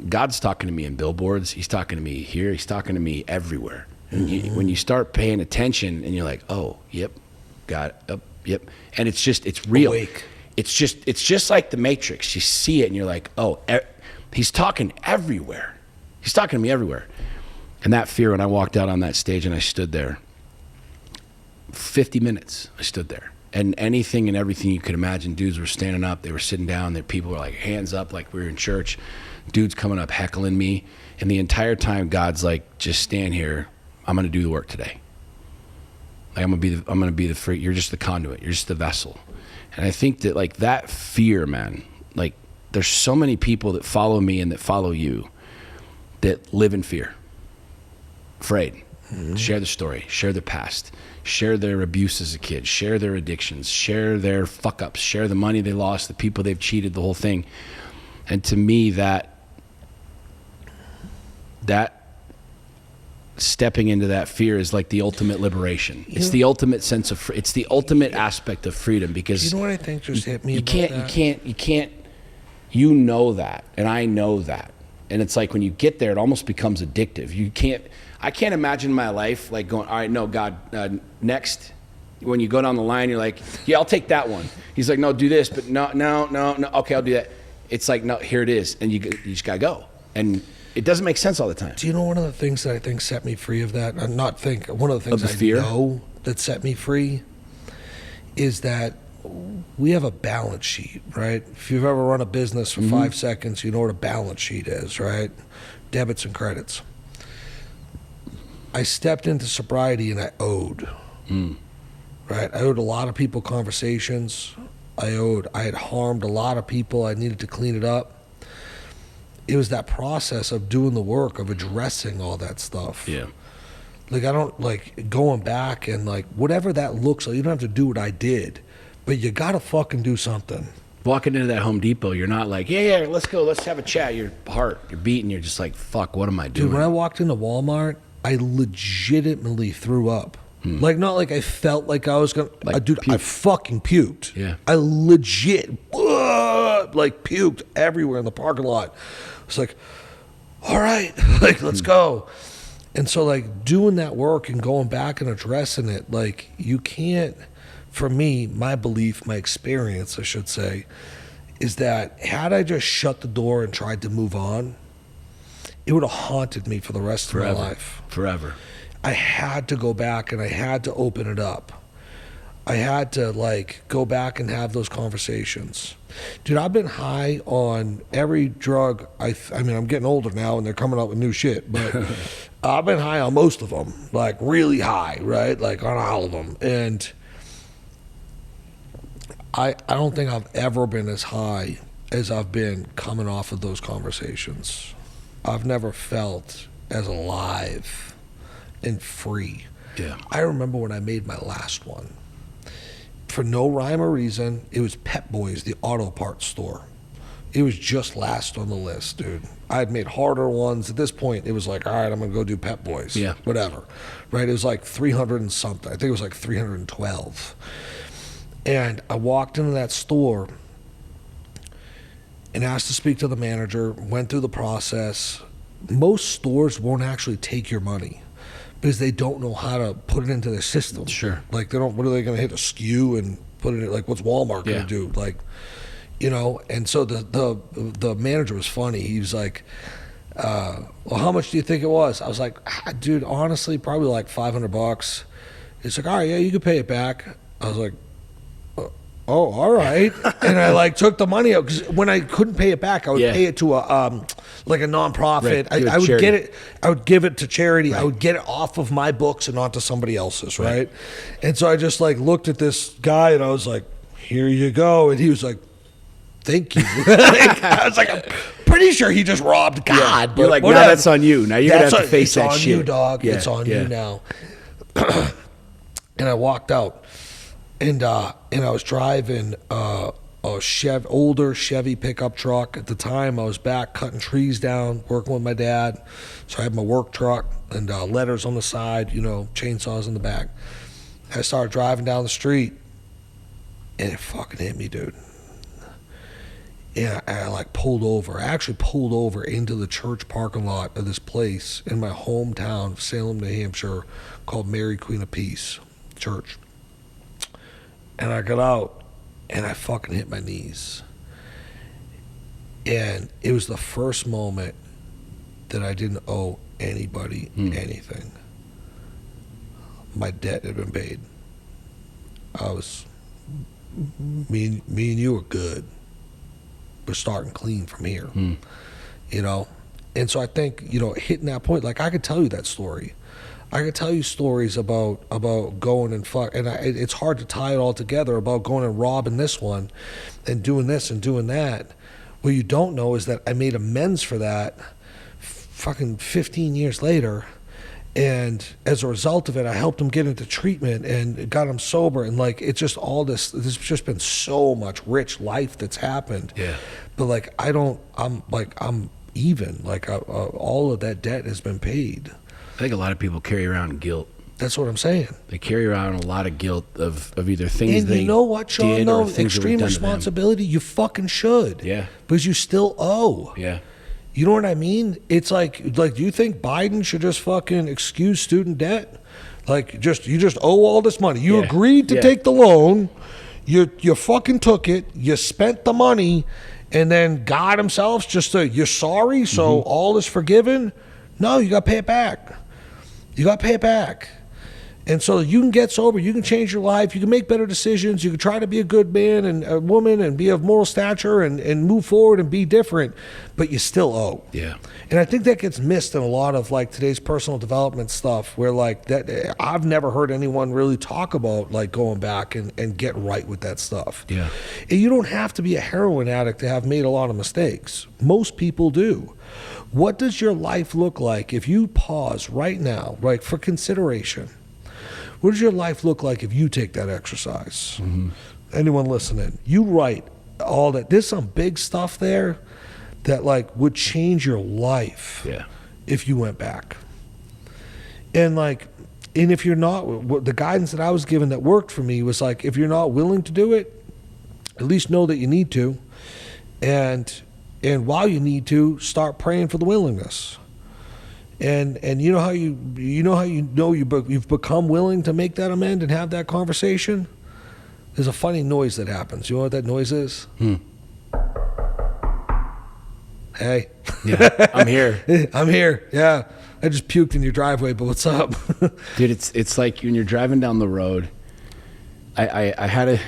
S2: God's talking to me in billboards. He's talking to me here. He's talking to me everywhere. And when you start paying attention and you're like, oh, yep, got it, yep. And it's real.
S3: Awake.
S2: It's just like the Matrix. You see it and you're like, oh, he's talking everywhere. He's talking to me everywhere. And that fear, when I walked out on that stage and I stood there, 50 minutes I stood there. And anything and everything you could imagine. Dudes were standing up, they were sitting down, people were like hands up like we were in church. Dudes coming up heckling me. And the entire time God's like, just stand here. I'm going to do the work today. Like I'm going to be the free. You're just the conduit. You're just the vessel. And I think that like that fear, man, like there's so many people that follow me and that follow you that live in fear, afraid. Share the story, share the past, share their abuse as a kid, share their addictions, share their fuck ups, share the money they lost, the people they've cheated, the whole thing. And to me, that stepping into that fear is like the ultimate liberation. It's the ultimate sense of it's the ultimate aspect of freedom, because
S3: you know what I think just hit me.
S2: You can't. You know that, and I know that, and it's like when you get there, it almost becomes addictive. I can't imagine my life like going, all right, no, God, next. When you go down the line, you're like, yeah, I'll take that one. He's like, no, do this, but no, okay, I'll do that. It's like, no, here it is, and you just gotta go, and it doesn't make sense all the time.
S3: Do you know one of the things that I think set me free of that? One of the things I know that set me free is that we have a balance sheet, right? If you've ever run a business for 5 seconds, you know what a balance sheet is, right? Debits and credits. I stepped into sobriety and I owed, right? I owed a lot of people conversations. I had harmed a lot of people. I needed to clean it up. It was that process of doing the work of addressing all that stuff.
S2: Yeah.
S3: Like I don't like going back and like whatever that looks like. You don't have to do what I did, but you gotta fucking do something.
S2: Walking into that Home Depot, you're not like, yeah, let's go, let's have a chat. Your heart, you're beating. You're just like, fuck, what am I doing?
S3: Dude, when I walked into Walmart, I legitimately threw up. Like not like I felt like I was gonna.
S2: Like
S3: Dude,
S2: puke.
S3: I fucking puked.
S2: Yeah.
S3: I legit like puked everywhere in the parking lot. It's like, all right, like let's go. And so like doing that work and going back and addressing it, like you can't. For me, my belief, my experience, I should say, is that had I just shut the door and tried to move on, it would have haunted me for the rest of my life.
S2: Forever.
S3: I had to go back and I had to open it up. I had to like go back and have those conversations. Dude, I've been high on every drug. I mean, I'm getting older now and they're coming up with new shit, but I've been high on most of them, like really high, right? Like on all of them. And I don't think I've ever been as high as I've been coming off of those conversations. I've never felt as alive and free.
S2: Yeah.
S3: I remember when I made my last one. For no rhyme or reason, it was Pep Boys, the auto parts store. It was just last on the list, dude. I had made harder ones. At this point, it was like, all right, I'm going to go do Pep Boys.
S2: Yeah.
S3: Whatever. Right? It was like 300 and something. I think it was like 312. And I walked into that store and asked to speak to the manager, went through the process. Most stores won't actually take your money because they don't know how to put it into their system.
S2: Sure.
S3: Like what are they going to hit a SKU and put it in, like what's Walmart going to do? Like, you know, and so the manager was funny. He was like, well, how much do you think it was? I was like, dude, honestly, probably like $500. He's like, all right, yeah, you can pay it back. I was like, oh, all right. And I like took the money out because when I couldn't pay it back, I would pay it to a like a nonprofit.
S2: Right.
S3: I would
S2: charity.
S3: get it. I would give it to charity.
S2: Right.
S3: I would get it off of my books and onto somebody else's. Right. And so I just like looked at this guy and I was like, here you go. And he was like, thank you. I was like, I'm pretty sure he just robbed God.
S2: You're like, no, that's on you. Now you're going to have to face that shit.
S3: It's on you, dog. Yeah. It's on you now. And I walked out. And I was driving a older Chevy pickup truck. At the time, I was back cutting trees down, working with my dad. So I had my work truck and letters on the side, you know, chainsaws in the back. I started driving down the street, and it fucking hit me, dude. And I like pulled over. I actually pulled over into the church parking lot of this place in my hometown of Salem, New Hampshire, called Mary Queen of Peace Church. And I got out, and I fucking hit my knees. And it was the first moment that I didn't owe anybody anything. My debt had been paid. I was me and you are good. We're starting clean from here, you know? And so I think, you know, hitting that point, like I could tell you that story. I could tell you stories about going and fuck, and it's hard to tie it all together about going and robbing this one and doing this and doing that. What you don't know is that I made amends for that fucking 15 years later. And as a result of it, I helped him get into treatment and got him sober. And like, it's just all this, there's just been so much rich life that's happened.
S2: Yeah.
S3: But like, I'm even, like all of that debt has been paid.
S2: I think a lot of people carry around guilt.
S3: That's what I'm saying.
S2: They carry around a lot of guilt of either things
S3: and
S2: they
S3: you know what, Sean,
S2: did
S3: though,
S2: or things
S3: extreme
S2: that were done to them.
S3: responsibility, you fucking should.
S2: Yeah.
S3: Because you still owe.
S2: Yeah.
S3: You know what I mean? It's like, do you think Biden should just fucking excuse student debt? Like, you just owe all this money. You agreed to take the loan. You fucking took it. You spent the money. And then God himself you're sorry, so all is forgiven? No, you got to pay it back. You got to pay it back. And so you can get sober, you can change your life, you can make better decisions, you can try to be a good man and a woman and be of moral stature and move forward and be different, but you still owe.
S2: Yeah.
S3: And I think that gets missed in a lot of like today's personal development stuff where like that, I've never heard anyone really talk about like going back and get right with that stuff.
S2: Yeah.
S3: And you don't have to be a heroin addict to have made a lot of mistakes. Most people do. What does your life look like if you pause right now, right, for consideration? What does your life look like if you take that exercise? Anyone listening, you write all that. There's some big stuff there that like would change your life if you went back. And if you're not, the guidance that I was given that worked for me was like, if you're not willing to do it, at least know that you need to. And while you need to, start praying for the willingness. And you know how you've become willing to make that amend and have that conversation? There's a funny noise that happens. You know what that noise is? Hey.
S2: Yeah, I'm here.
S3: I'm here. Yeah. I just puked in your driveway, but what's up?
S2: Dude, it's like when you're driving down the road. I had a.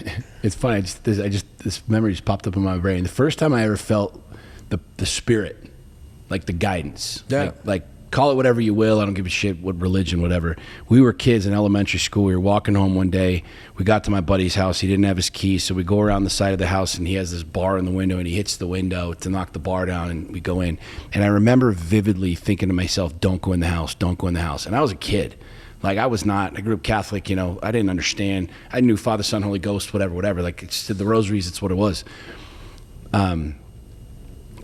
S2: It's funny. This memory just popped up in my brain. The first time I ever felt the spirit, like the guidance.
S3: Yeah.
S2: Like call it whatever you will. I don't give a shit what religion, whatever. We were kids in elementary school. We were walking home one day. We got to my buddy's house. He didn't have his keys, so we go around the side of the house, and he has this bar in the window, and he hits the window to knock the bar down, and we go in. And I remember vividly thinking to myself, don't go in the house, don't go in the house. And I was a kid. Like, I grew up Catholic, you know, I didn't understand. I knew Father, Son, Holy Ghost, whatever. Like, it's the rosaries, it's what it was.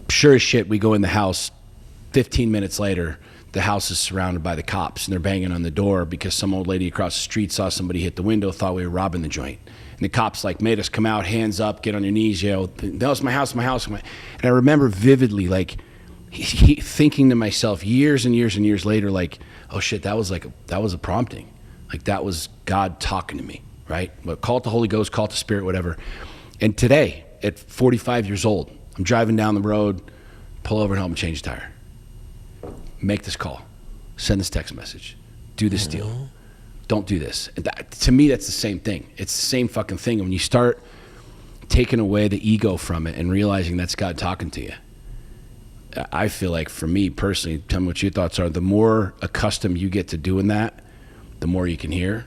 S2: Sure as shit, we go in the house. 15 minutes later, the house is surrounded by the cops, and they're banging on the door because some old lady across the street saw somebody hit the window, thought we were robbing the joint. And the cops like made us come out, hands up, get on your knees, you know, no, it's my house. And I remember vividly, like, thinking to myself years and years and years later, like, oh shit, that was a prompting. Like, that was God talking to me, right? But call it the Holy Ghost, call it the Spirit, whatever. And today, at 45 years old, I'm driving down the road, pull over and help him change the tire. Make this call, send this text message, do this deal, don't do this. And to me, that's the same thing. It's the same fucking thing. When you start taking away the ego from it and realizing that's God talking to you, I feel like for me personally, tell me what your thoughts are, the more accustomed you get to doing that, the more you can hear,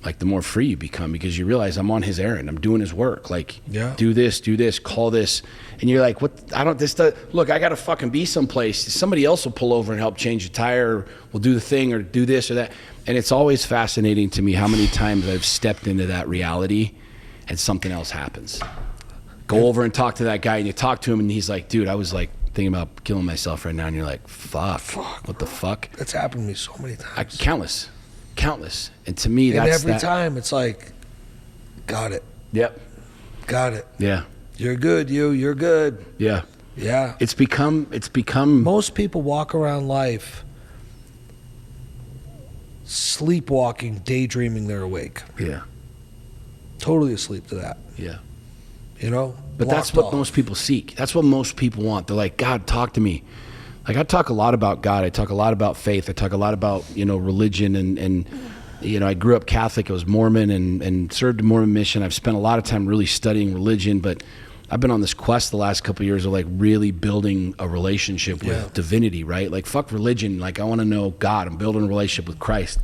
S2: like the more free you become, because you realize I'm on his errand, I'm doing his work, like do this, call this. And you're like, look, I gotta fucking be someplace. Somebody else will pull over and help change the tire, or will do the thing, or do this or that. And it's always fascinating to me how many times I've stepped into that reality and something else happens. Go over and talk to that guy, and you talk to him, and he's like, dude, I was like thinking about killing myself right now. And you're like, fuck. What the fuck?
S3: That's happened to me so many times.
S2: Countless. And to me, that's
S3: every time it's like, got it.
S2: Yep.
S3: Got it.
S2: Yeah.
S3: You're good, you're good.
S2: Yeah.
S3: Yeah.
S2: It's become.
S3: Most people walk around life sleepwalking, daydreaming they're awake.
S2: Yeah.
S3: Totally asleep to that.
S2: Yeah.
S3: You know?
S2: But that's what most people seek. That's what most people want. They're like, God, talk to me. Like, I talk a lot about God. I talk a lot about faith. I talk a lot about, religion and I grew up Catholic. I was Mormon and served the Mormon mission. I've spent a lot of time really studying religion, but I've been on this quest the last couple of years of like really building a relationship with divinity, right? Like fuck religion. Like I want to know God. I'm building a relationship with Christ.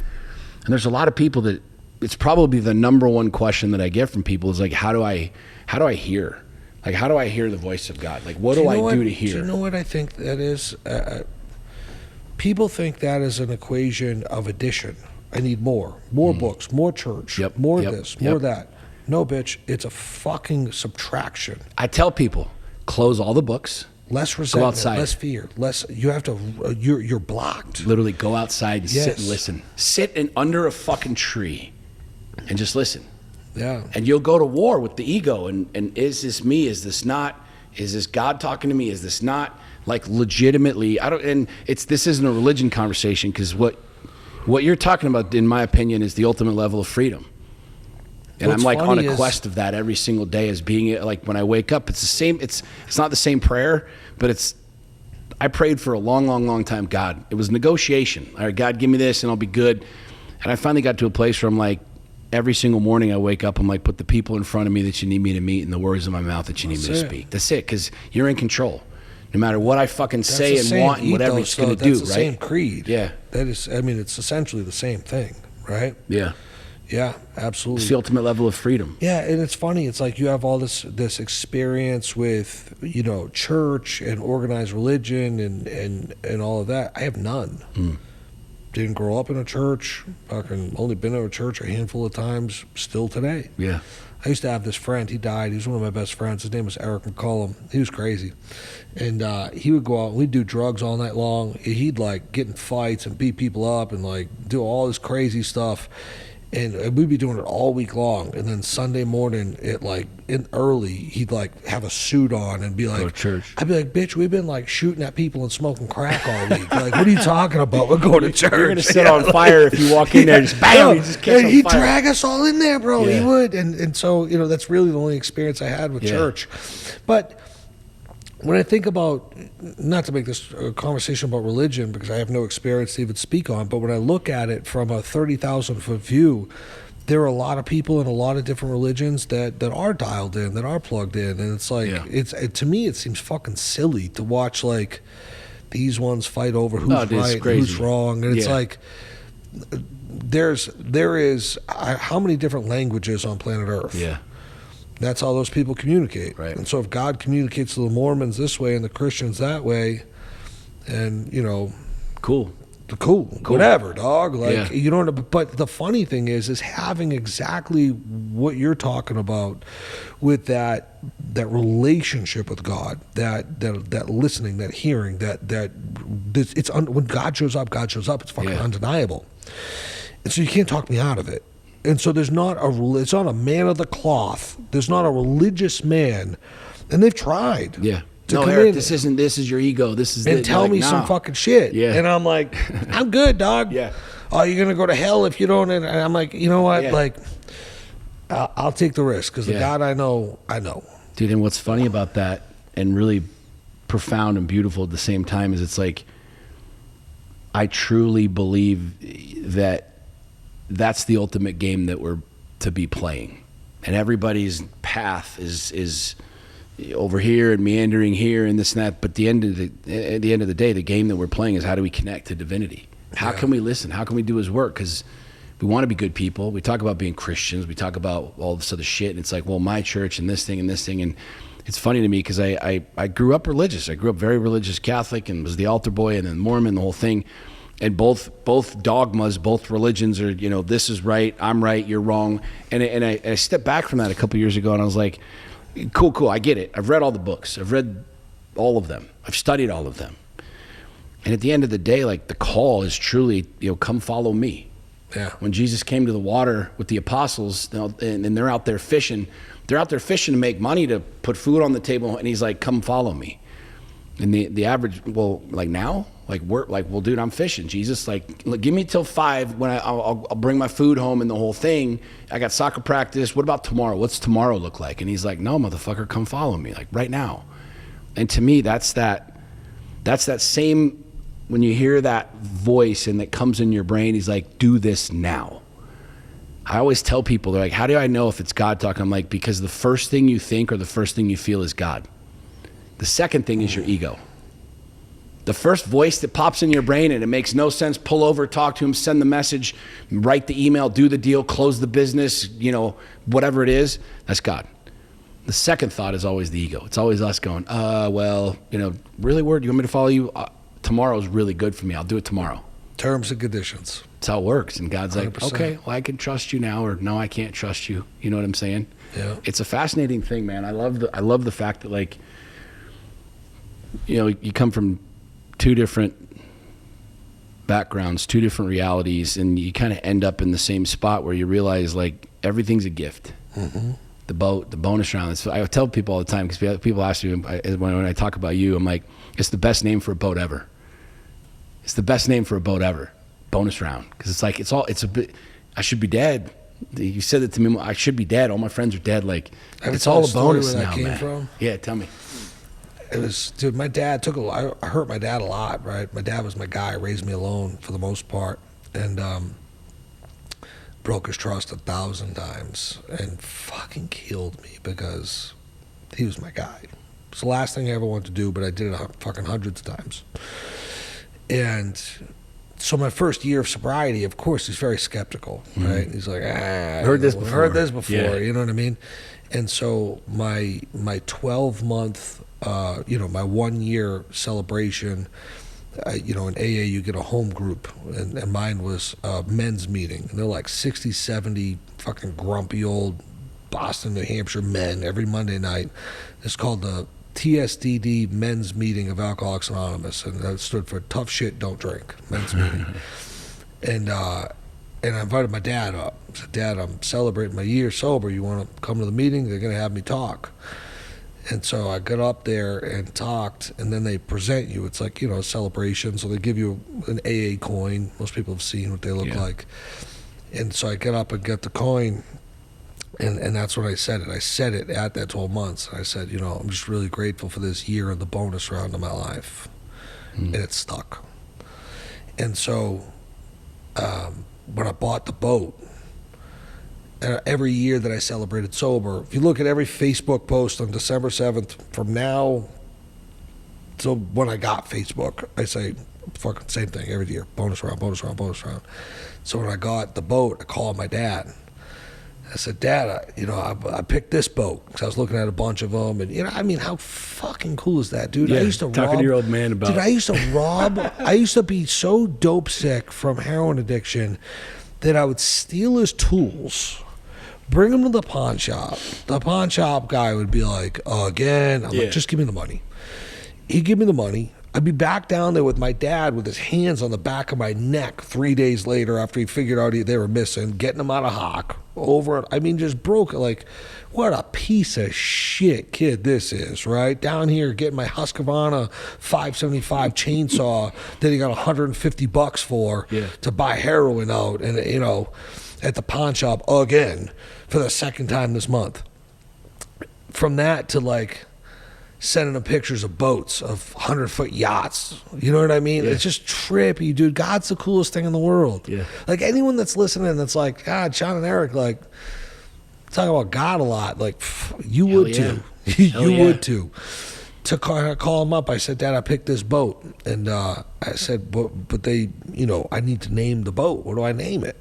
S2: And there's a lot of people that it's probably the number one question that I get from people is like, how do I hear? Like, how do I hear the voice of God? Like, what do I do to hear?
S3: Do you know what I think that is? People think that is an equation of addition. I need more books, more church, more this, more that. No, bitch, it's a fucking subtraction.
S2: I tell people, close all the books.
S3: Less resentment, less fear, less. You have to. You're blocked.
S2: Literally, go outside and sit and listen. Sit under a fucking tree, and just listen.
S3: Yeah.
S2: And you'll go to war with the ego. And is this me? Is this not? Is this God talking to me? Is this not? Like legitimately, I don't. And this isn't a religion conversation because what you're talking about, in my opinion, is the ultimate level of freedom. And I'm like on a quest of that every single day as being like when I wake up, it's the same. It's not the same prayer, but I prayed for a long, long, long time. God, it was negotiation. All right, God, give me this and I'll be good. And I finally got to a place where I'm like, every single morning I wake up, I'm like, put the people in front of me that you need me to meet and the words in my mouth that you need me to speak. That's it, because you're in control. No matter what I fucking say and want and whatever it's going to do, right?
S3: That's the same creed.
S2: Yeah.
S3: That is, I mean, it's essentially the same thing, right?
S2: Yeah.
S3: Yeah, absolutely.
S2: It's the ultimate level of freedom.
S3: Yeah, and it's funny. It's like you have all this experience with, church and organized religion and all of that. I have none. Didn't grow up in a church. Fucking only been to a church a handful of times. Still today.
S2: Yeah.
S3: I used to have this friend. He died. He was one of my best friends. His name was Eric McCullum. He was crazy, and he would go out. We'd do drugs all night long. He'd like get in fights and beat people up and like do all this crazy stuff. And we'd be doing it all week long. And then Sunday morning, early, he'd like have a suit on and be like,
S2: go to church.
S3: I'd be like, bitch, we've been like shooting at people and smoking crack all week. Like, what are you talking about? We're going to church.
S2: You're going to set on fire if you walk in there, just bam, you just catch on fire.
S3: He'd drag us all in there, bro. Yeah. He would. And so, that's really the only experience I had with church. But when I think about, not to make this a conversation about religion because I have no experience to even speak on, but when I look at it from a 30,000-foot view, there are a lot of people in a lot of different religions that are dialed in, that are plugged in, and it's like to me it seems fucking silly to watch like these ones fight over who's right, who's wrong, and it's like there is how many different languages on planet Earth?
S2: Yeah.
S3: That's how those people communicate. Right. And so if God communicates to the Mormons this way and the Christians that way, and,
S2: Cool.
S3: Whatever, dog. Like, but the funny thing is having exactly what you're talking about with that relationship with God, that listening, that hearing, when God shows up, it's fucking undeniable. And so you can't talk me out of it. And so it's not a man of the cloth. There's not a religious man, and they've tried.
S2: Yeah. No, Eric, this is your ego. This is
S3: and tell me some fucking shit.
S2: Yeah.
S3: And I'm like, I'm good, dog.
S2: Yeah.
S3: Oh, you're gonna go to hell if you don't. And I'm like, you know what? Yeah. Like, I'll take the risk because the God I know.
S2: Dude, and what's funny about that, and really profound and beautiful at the same time, is it's like, I truly believe that that's the ultimate game that we're to be playing, and everybody's path is over here and meandering here and this and that. But at the end of the day, the game that we're playing is how do we connect to divinity? How can we listen? How can we do His work? Because we want to be good people. We talk about being Christians. We talk about all this other shit. And it's like, well, my church and this thing and this thing. And it's funny to me because I grew up religious. I grew up very religious Catholic and was the altar boy and then Mormon, the whole thing. And both dogmas, both religions are, this is right, I'm right, you're wrong. And I stepped back from that a couple years ago and I was like, cool, I get it. I've read all the books. I've read all of them. I've studied all of them. And at the end of the day, like the call is truly, come follow me.
S3: Yeah.
S2: When Jesus came to the water with the apostles and they're out there fishing to make money to put food on the table. And he's like, come follow me. And the average, well, like now? Like we're like, well, dude, I'm fishing. Jesus, like, give me till 5 when I'll bring my food home and the whole thing. I got soccer practice. What about tomorrow? What's tomorrow look like? And he's like, no, motherfucker, come follow me, like right now. And to me, that's that same when you hear that voice and that comes in your brain. He's like, do this now. I always tell people, they're like, how do I know if it's God talking? I'm like, because the first thing you think or the first thing you feel is God. The second thing is your ego. The first voice that pops in your brain and it makes no sense, pull over, talk to him, send the message, write the email, do the deal, close the business, whatever it is, that's God. The second thought is always the ego. It's always us going, really, Word, you want me to follow you? Tomorrow's really good for me. I'll do it tomorrow.
S3: Terms and conditions.
S2: That's how it works. And God's
S3: 100%.
S2: like, okay, well, I can trust you now, or no, I can't trust you. You know what I'm saying?
S3: Yeah.
S2: It's a fascinating thing, man. I love the fact that, like, you come from two different backgrounds, two different realities, and you kind of end up in the same spot where you realize, like, everything's a gift. Mm-hmm. The boat, the bonus round. I tell people all the time, because people ask me when I talk about you, I'm like, it's the best name for a boat ever. It's the best name for a boat ever. Bonus round. Because it's like, it's a bit, I should be dead. You said that to me, I should be dead. All my friends are dead. Like, it's all a bonus now, man. From? Yeah, tell me.
S3: It was, dude, my dad I hurt my dad a lot, right? My dad was my guy, raised me alone for the most part, and broke his trust 1,000 times and fucking killed me because he was my guy. It's the last thing I ever wanted to do, but I did it fucking hundreds of times. And so my first year of sobriety, of course, he's very skeptical, right? He's like,
S2: heard this before.
S3: Yeah. You know what I mean? And so my 12-month, my 1 year celebration, in AA you get a home group, and mine was a men's meeting. And they're like 60, 70 fucking grumpy old Boston, New Hampshire men every Monday night. It's called the TSDD Men's Meeting of Alcoholics Anonymous, and that stood for Tough Shit Don't Drink Men's Meeting. And I invited my dad up. I said, Dad, I'm celebrating my year sober. You want to come to the meeting? They're going to have me talk. And so I got up there and talked, and then they present you. It's like, a celebration. So they give you an AA coin. Most people have seen what they look like. And so I get up and get the coin, and that's when I said it. I said it at that 12 months. I said, I'm just really grateful for this year of the bonus round of my life. And it stuck. And so when I bought the boat, every year that I celebrated sober, if you look at every Facebook post on December 7th, from now till when I got Facebook, I say fucking same thing every year. Bonus round, bonus round, bonus round. So when I got the boat, I called my dad. I said, Dad, I picked this boat because I was looking at a bunch of them, and how fucking cool is that, dude?
S2: Yeah,
S3: I used to
S2: talking to your old man about.
S3: Dude, I used to rob. I used to be so dope sick from heroin addiction that I would steal his tools, bring him to the pawn shop. The pawn shop guy would be like, again? I'm like, just give me the money. He'd give me the money. I'd be back down there with my dad with his hands on the back of my neck 3 days later after he figured out they were missing, getting them out of hock. Just broke it. Like, what a piece of shit kid this is, right? Down here getting my Husqvarna 575 chainsaw that he got $150 for to buy heroin out, and at the pawn shop again for the second time this month. From that to like sending him pictures of boats, of 100-foot yachts. You know what I mean? It's just trippy, dude. God's the coolest thing in the world. Yeah. Like, anyone that's listening that's like, God, John and Eric, like, talk about God a lot. Like, you would too. You would too. To call him up, I said, Dad, I picked this boat. And I said, but they, I need to name the boat. What do I name it?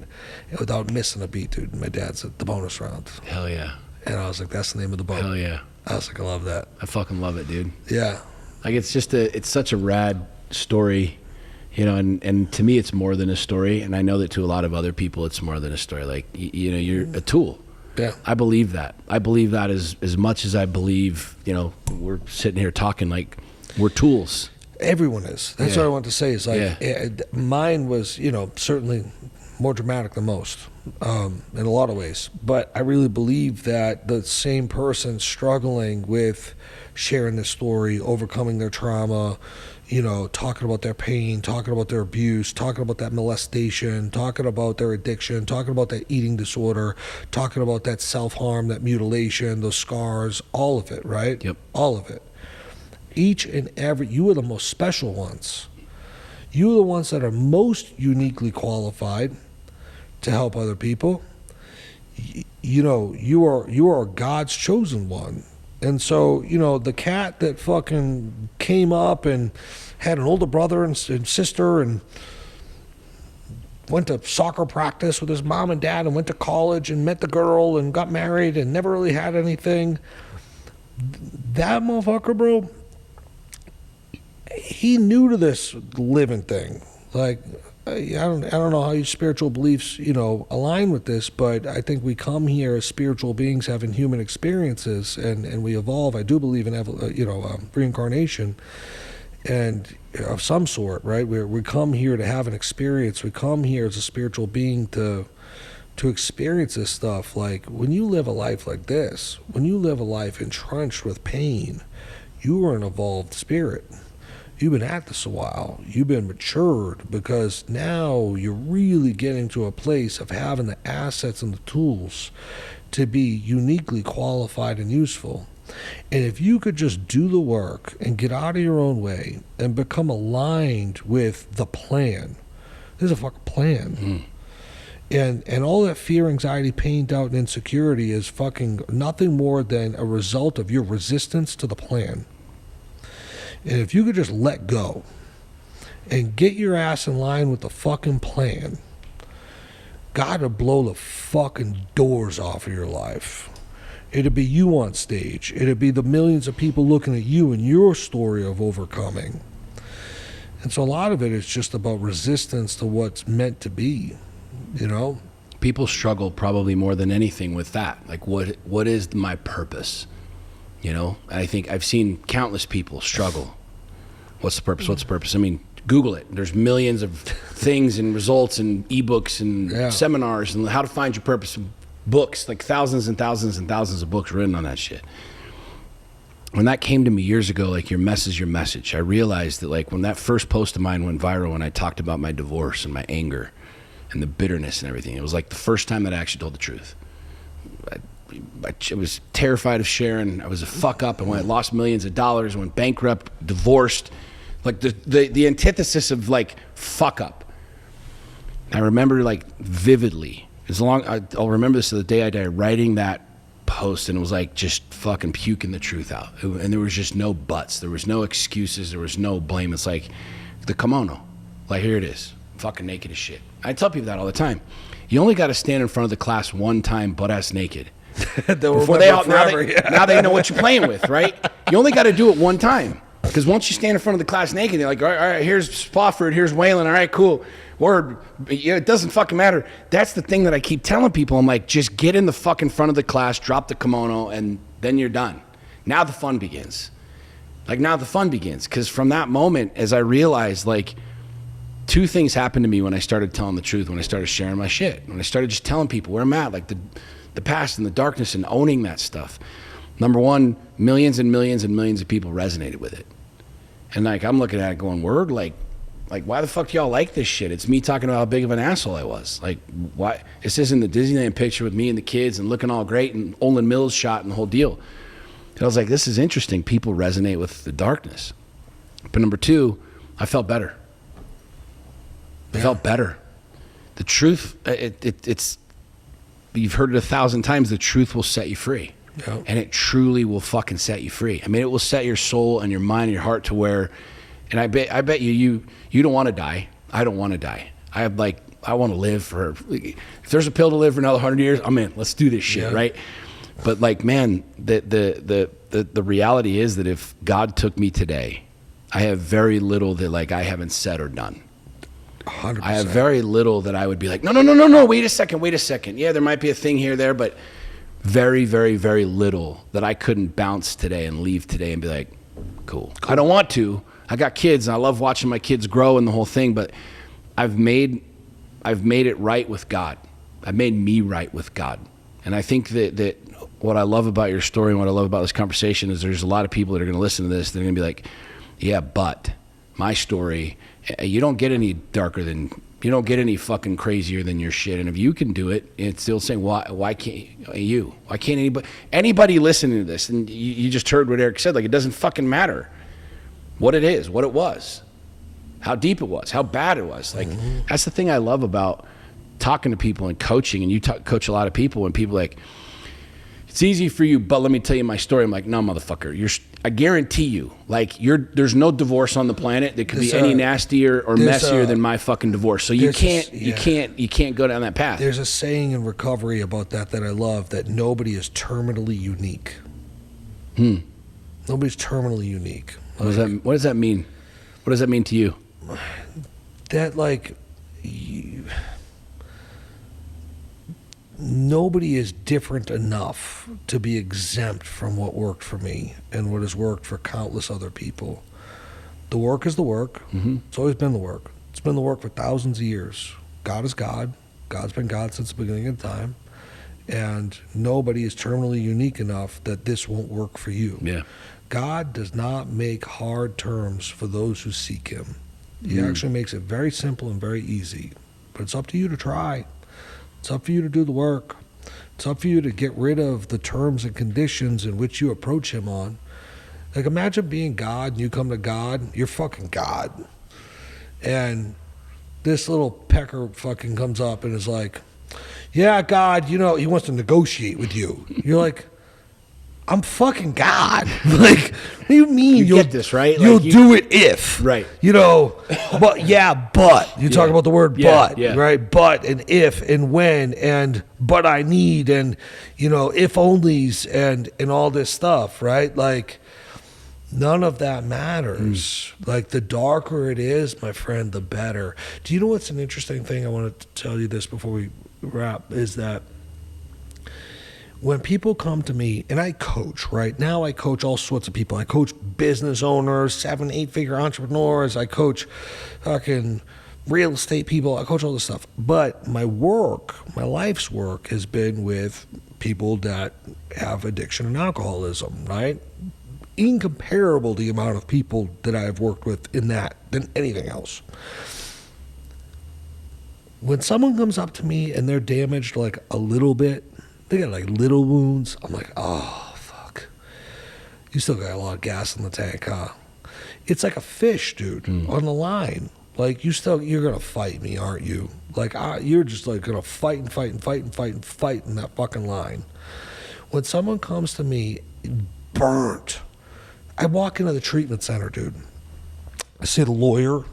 S3: And without missing a beat, dude, my dad said, The Bonus Round.
S2: Hell yeah.
S3: And I was like, that's the name of the boat.
S2: Hell yeah.
S3: I was like, I love that.
S2: I fucking love it, dude.
S3: Yeah.
S2: Like, it's such a rad story, and to me it's more than a story, and I know that to a lot of other people it's more than a story. Like, you're a tool.
S3: Yeah.
S2: I believe that. I believe that as much as I believe, we're sitting here talking like we're tools.
S3: Everyone is. That's what I want to say is like, mine was, certainly more dramatic than most. In a lot of ways, but I really believe that the same person struggling with sharing this story, overcoming their trauma, talking about their pain, talking about their abuse, talking about that molestation, talking about their addiction, talking about that eating disorder, talking about that self-harm, that mutilation, those scars, all of it, right?
S2: Yep.
S3: All of it. Each and every, you are the most special ones. You are the ones that are most uniquely qualified to help other people. you are God's chosen one. And so, the cat that fucking came up and had an older brother and sister and went to soccer practice with his mom and dad and went to college and met the girl and got married and never really had anything. That motherfucker, bro, he new to this living thing. Like, I don't know how your spiritual beliefs, align with this, but I think we come here as spiritual beings having human experiences, and we evolve. I do believe in reincarnation, and of some sort, right? We come here to have an experience. We come here as a spiritual being to experience this stuff. Like, when you live a life like this, when you live a life entrenched with pain, you are an evolved spirit. You've been at this a while. You've been matured, because now you're really getting to a place of having the assets and the tools to be uniquely qualified and useful. And if you could just do the work and get out of your own way and become aligned with the plan. There's a fucking plan. And all that fear, anxiety, pain, doubt, and insecurity is fucking nothing more than a result of your resistance to the plan. And if you could just let go and get your ass in line with the fucking plan, God would blow the fucking doors off of your life. It'd be you on stage. It'd be the millions of people looking at you and your story of overcoming. And so a lot of it is just about resistance to what's meant to be, People
S2: struggle probably more than anything with that. Like, what is my purpose? I think I've seen countless people struggle. What's the purpose? What's the purpose? I mean, Google it. There's millions of things and results and ebooks and seminars and how to find your purpose, books, like thousands and thousands and thousands of books written on that shit. When that came to me years ago, like, your mess is your message, I realized that, like, when that first post of mine went viral, when I talked about my divorce and my anger and the bitterness and everything, it was like the first time that I actually told the truth. I was terrified of sharing. I was a fuck up. I lost millions of dollars, went bankrupt, divorced, like the antithesis of, like, fuck up. I remember, like, vividly, I'll remember this to the day I die, writing that post, and it was like just fucking puking the truth out. And there was just no buts. There was no excuses. There was no blame. It's like the kimono. Like, here it is. Fucking naked as shit. I tell people that all the time. You only got to stand in front of the class one time, butt-ass naked. Before now they know what you're playing with, right? You only got to do it one time, because once you stand in front of the class naked, they're like, all right, here's Spofford, here's Whalen, all right, cool, word. It doesn't fucking matter. That's the thing that I keep telling people. I'm like, just get in the fucking front of the class, drop the kimono, and then you're done. Now the fun begins. Because from that moment, as I realized, like, two things happened to me when I started telling the truth, when I started sharing my shit, when I started just telling people where I'm at, like the past and the darkness, and owning that stuff. Number one, millions and millions and millions of people resonated with it. And, like, I'm looking at it going, word, like why the fuck do y'all like this shit? It's me talking about how big of an asshole I was. Like, why? This isn't the Disneyland picture with me and the kids and looking all great and Olin Mills shot and the whole deal. And I was like, this is interesting. People resonate with the darkness. But number two, I felt better. I felt better. The truth, it's you've heard it 1,000 times, the truth will set you free. Yep. And it truly will fucking set you free. I mean, it will set your soul and your mind and your heart to where, and I bet you don't want to die. I don't want to die. I want to live for, if there's a pill to live for another 100 years, I'm in. Let's do this shit, right? But, like, man, the reality is that if God took me today, I have very little that, like, I haven't said or done.
S3: 100%.
S2: I have very little that I would be like, no, wait a second. Yeah, there might be a thing here, there, but very, very, very little that I couldn't bounce today and leave today and be like, cool. I don't want to. I got kids, and I love watching my kids grow and the whole thing, but I've made it right with God. I've made me right with God. And I think that what I love about your story and what I love about this conversation is there's a lot of people that are going to listen to this. They're going to be like, yeah, but my story, you don't get any darker than, you don't get any fucking crazier than your shit. And if you can do it, it's still saying, why can't you? Why can't anybody listening to this? And you just heard what Eric said. Like, it doesn't fucking matter what it is, what it was, how deep it was, how bad it was. Like, that's the thing I love about talking to people and coaching, and you coach a lot of people, and people are like, it's easy for you, but let me tell you my story. I'm like, no, motherfucker, I guarantee you, like, there's no divorce on the planet that could be any nastier or messier than my fucking divorce. So you can't go down that path.
S3: There's a saying in recovery about that I love, that nobody is terminally unique. Nobody's terminally unique.
S2: What does that mean? What does that mean to you?
S3: That, like, nobody is different enough to be exempt from what worked for me and what has worked for countless other people. The work is the work. It's always been the work. It's been the work for thousands of years. God is God. God's been God since the beginning of time. And nobody is terminally unique enough that this won't work for you.
S2: Yeah.
S3: God does not make hard terms for those who seek him. He actually makes it very simple and very easy. But it's up to you to try. It's up for you to do the work. It's up for you to get rid of the terms and conditions in which you approach him on. Like, imagine being God and you come to God. You're fucking God. And this little pecker fucking comes up and is like, yeah, God, he wants to negotiate with you. You're like, I'm fucking God. Like, what do you mean?
S2: You get this, right?
S3: You'll do it if.
S2: Right.
S3: But you talk about the word but,
S2: yeah.
S3: right? But and if and when and but I need and, if onlys and all this stuff, right? Like, none of that matters. Like, the darker it is, my friend, the better. Do you know what's an interesting thing? I want to tell you this before we wrap, is that when people come to me, and I coach, right? Now I coach all sorts of people. I coach business owners, 7-8-figure entrepreneurs. I coach fucking real estate people. I coach all this stuff. But my life's work has been with people that have addiction and alcoholism, right? Incomparable the amount of people that I've worked with in that than anything else. When someone comes up to me and they're damaged like a little bit, they got like little wounds, I'm like, oh, fuck. You still got a lot of gas in the tank, huh? It's like a fish, dude, on the line. Like, you're going to fight me, aren't you? Like, you're just like going to fight in that fucking line. When someone comes to me burnt, I walk into the treatment center, dude. I see the lawyer,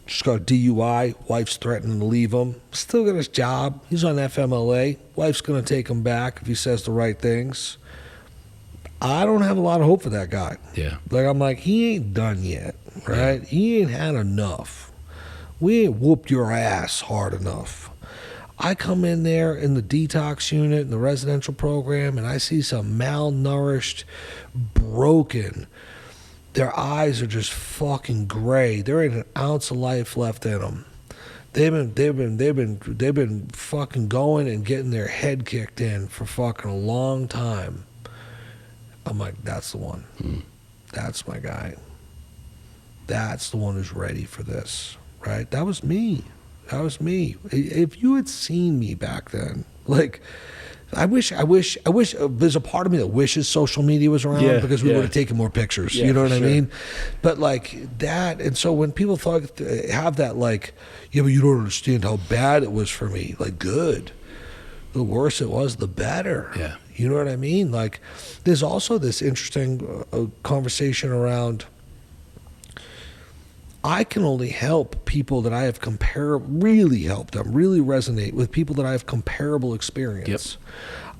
S3: just got a DUI, wife's threatening to leave him. Still got his job. He's on FMLA. Wife's going to take him back if he says the right things. I don't have a lot of hope for that guy.
S2: Yeah.
S3: Like, I'm like, he ain't done yet, right? Yeah. He ain't had enough. We ain't whooped your ass hard enough. I come in there in the detox unit in the residential program, and I see some malnourished, broken. Their eyes are just fucking gray. There ain't an ounce of life left in them. They've been fucking going and getting their head kicked in for fucking a long time. I'm like, that's the one. That's my guy. That's the one who's ready for this, right? That was me. If you had seen me back then, like, I wish there's a part of me that wishes social media was around because we would have taken more pictures. You know what I mean? But like that, and so when people have that, like, yeah, but you don't understand how bad it was for me. Like, good. The worse it was, the better.
S2: Yeah.
S3: You know what I mean? Like, there's also this interesting conversation around, I can only help people that I have really help them, really resonate with people that I have comparable experience.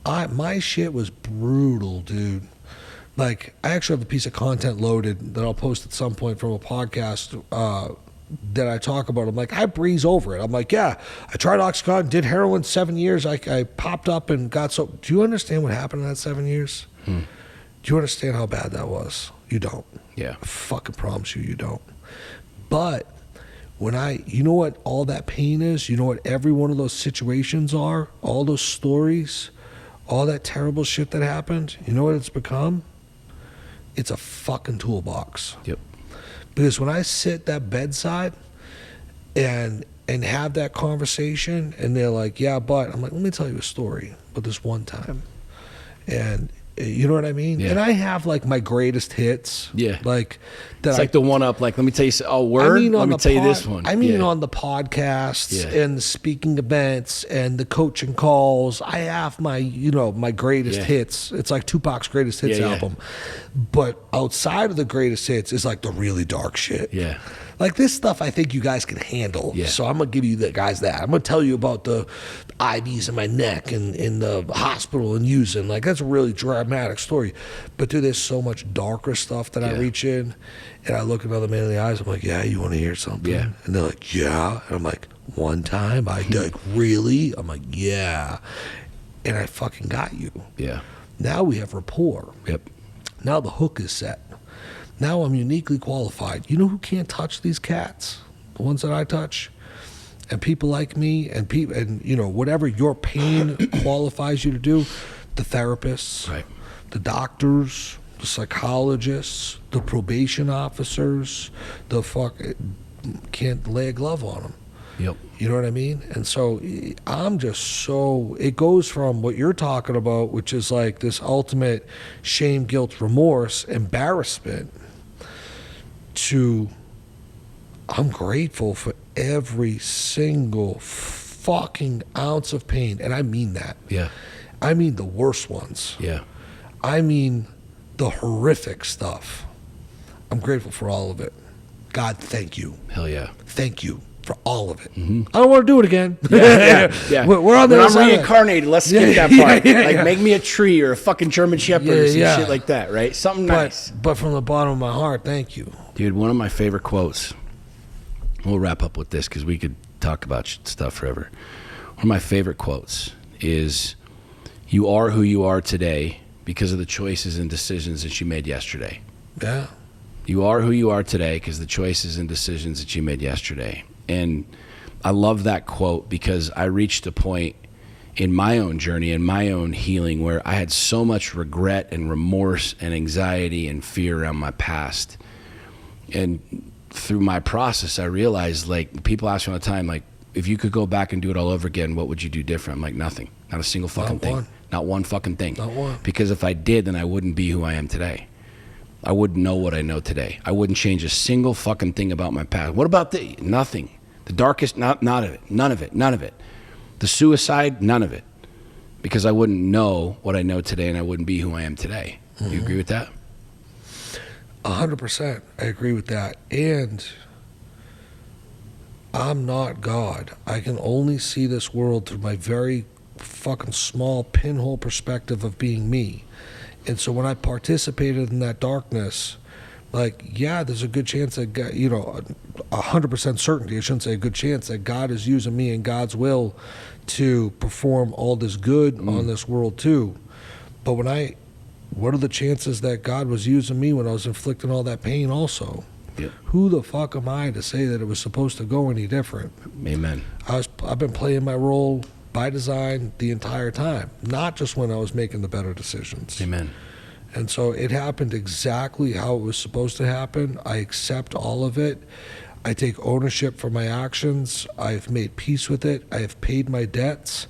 S3: Yep. My shit was brutal, dude. Like, I actually have a piece of content loaded that I'll post at some point from a podcast that I talk about. I'm like, I breeze over it. I'm like, yeah, I tried Oxycontin, did heroin 7 years. I popped up and got so. Do you understand what happened in that 7 years? Do you understand how bad that was? You don't.
S2: Yeah.
S3: I fucking promise you don't. But when you know what all that pain is? You know what every one of those situations are? All those stories, all that terrible shit that happened, you know what it's become? It's a fucking toolbox.
S2: Yep.
S3: Because when I sit that bedside and have that conversation and they're like, yeah, but I'm like, let me tell you a story about this one time. And You know what I mean?
S2: Yeah.
S3: And I have like my greatest hits.
S2: Yeah.
S3: Like that.
S2: It's like the one up, like, let me tell you, let me tell you this one.
S3: I mean, on the podcasts and the speaking events and the coaching calls, I have my, my greatest hits. It's like Tupac's greatest hits album. But outside of the greatest hits is like the really dark shit.
S2: Yeah.
S3: Like this stuff I think you guys can handle.
S2: Yeah.
S3: So I'm going to give you guys that. I'm going to tell you about the IVs in my neck and in the hospital and using. Like that's a really dramatic story. But dude, there's so much darker stuff that I reach in and I look another man in the eyes. I'm like, yeah, you want to hear something?
S2: Yeah.
S3: And they're like, yeah. And I'm like, one time? I like, really? I'm like, yeah. And I fucking got you.
S2: Yeah.
S3: Now we have rapport.
S2: Yep.
S3: Now the hook is set. Now I'm uniquely qualified. You know who can't touch these cats? The ones that I touch? And people like me and people, and whatever your pain qualifies you to do, the therapists,
S2: right,
S3: the doctors, the psychologists, the probation officers, can't lay a glove on them.
S2: Yep.
S3: You know what I mean? And so I'm just it goes from what you're talking about, which is like this ultimate shame, guilt, remorse, embarrassment, to I'm grateful for every single fucking ounce of pain. And I mean that.
S2: Yeah.
S3: I mean the worst ones.
S2: Yeah.
S3: I mean the horrific stuff. I'm grateful for all of it. God, thank you.
S2: Hell yeah.
S3: Thank you for all of it.
S2: Mm-hmm.
S3: I don't want to do it again.
S2: Yeah.
S3: We're on the
S2: when
S3: other
S2: I'm
S3: side.
S2: reincarnated, let's skip that part. Make me a tree or a fucking German Shepherd or some shit like that, right? Something nice.
S3: But from the bottom of my heart, thank you.
S2: Dude, one of my favorite quotes, we'll wrap up with this because we could talk about stuff forever. One of my favorite quotes is, you are who you are today because of the choices and decisions that you made yesterday.
S3: Yeah.
S2: You are who you are today because of the choices and decisions that you made yesterday. And I love that quote because I reached a point in my own journey, in my own healing, where I had so much regret and remorse and anxiety and fear around my past. And through my process, I realized, like, people ask me all the time, like, if you could go back and do it all over again, what would you do different? I'm like, nothing. Not a single fucking thing. Not one fucking thing.
S3: Not one.
S2: Because if I did, then I wouldn't be who I am today. I wouldn't know what I know today. I wouldn't change a single fucking thing about my past. What about nothing? The darkest, not of it. None of it. None of it. The suicide, none of it. Because I wouldn't know what I know today and I wouldn't be who I am today. Mm-hmm. You agree with that?
S3: 100%. I agree with that. And I'm not God. I can only see this world through my very fucking small pinhole perspective of being me. And so when I participated in that darkness, like, yeah, there's a good chance that God, 100% certainty, I shouldn't say a good chance, that God is using me in God's will to perform all this good on this world too. But what are the chances that God was using me when I was inflicting all that pain also?
S2: Yep.
S3: Who the fuck am I to say that it was supposed to go any different?
S2: Amen.
S3: I've been playing my role by design the entire time, not just when I was making the better decisions.
S2: Amen.
S3: And so it happened exactly how it was supposed to happen. I accept all of it. I take ownership for my actions. I've made peace with it. I have paid my debts.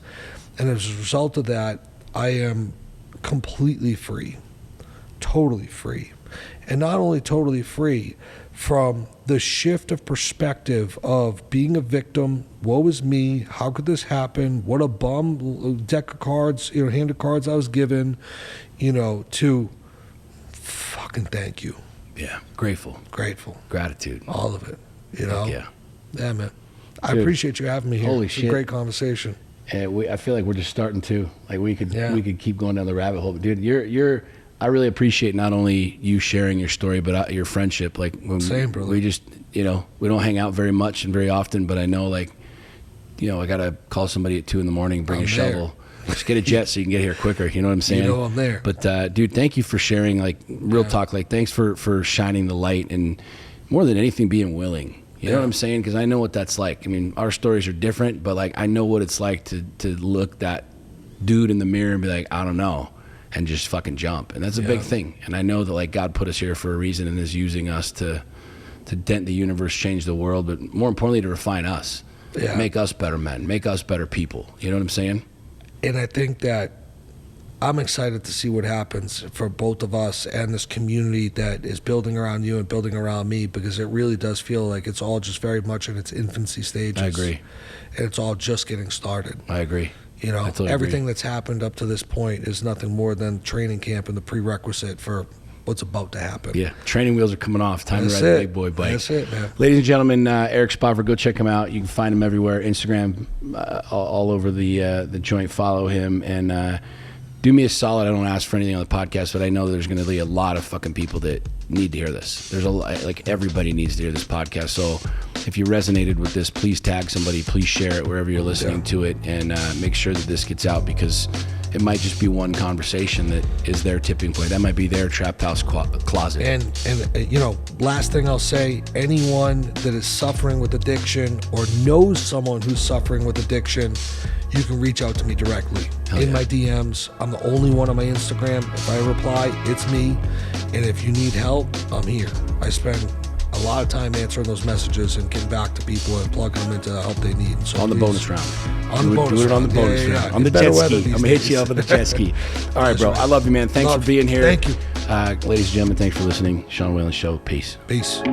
S3: And as a result of that, I am completely free, totally free. And not only totally free from the shift of perspective of being a victim, woe is me, how could this happen, what a bum deck of cards, hand of cards I was given, to fucking thank you.
S2: Yeah, grateful. Gratitude.
S3: All of it,
S2: Yeah.
S3: Yeah, man. I appreciate you having me here.
S2: Holy
S3: it's
S2: shit.
S3: a great conversation.
S2: And I feel like we're just starting to, like, we could keep going down the rabbit hole. But dude, I really appreciate not only you sharing your story, but your friendship. Like,
S3: Same, brother.
S2: We just, we don't hang out very much and very often, but I know, like, I got to call somebody at 2 a.m, bring a shovel. Just get a jet so you can get here quicker. You know what I'm saying?
S3: I'm there.
S2: But, dude, thank you for sharing, like, real talk. Like, thanks for shining the light and more than anything, being willing. You know what I'm saying? Because I know what that's like. I mean, our stories are different, but, like, I know what it's like to look that dude in the mirror and be like, I don't know, and just fucking jump. And that's a big thing. And I know that, like, God put us here for a reason and is using us to dent the universe, change the world, but more importantly, to refine us. Make us better men, make us better people. You know what I'm saying?
S3: And I think that I'm excited to see what happens for both of us and this community that is building around you and building around me, because it really does feel like it's all just very much in its infancy stages.
S2: I agree.
S3: And it's all just getting started.
S2: I agree.
S3: You know,
S2: totally
S3: everything
S2: agree.
S3: that's happened up to this point is nothing more than training camp and the prerequisite for what's about to happen.
S2: Yeah, training wheels are coming off. Time to ride the big boy bike.
S3: That's it, man.
S2: Ladies and gentlemen, Eric Spofford, go check him out. You can find him everywhere. Instagram, all over the joint. Follow him and do me a solid. I don't ask for anything on the podcast, but I know there's going to be a lot of fucking people that need to hear this. There's like everybody needs to hear this podcast. So if you resonated with this, please tag somebody. Please share it wherever you're listening to it, and make sure that this gets out, because it might just be one conversation that is their tipping point. That might be their trap house closet.
S3: And you know, last thing I'll say, anyone that is suffering with addiction or knows someone who's suffering with addiction, you can reach out to me directly in my DMs. I'm the only one on my Instagram. If I reply, it's me. And if you need help, I'm here. I spend a lot of time answering those messages and getting back to people and plugging them into the help they need. So
S2: on the bonus round.
S3: On the bonus round.
S2: On the bonus round. On the jet ski. I'm going to hit you up with a jet ski. All right, bro. I love you, man. Thanks for being here.
S3: Thank you.
S2: Ladies and gentlemen, thanks for listening. Sean Whalen Show. Peace.
S3: Peace.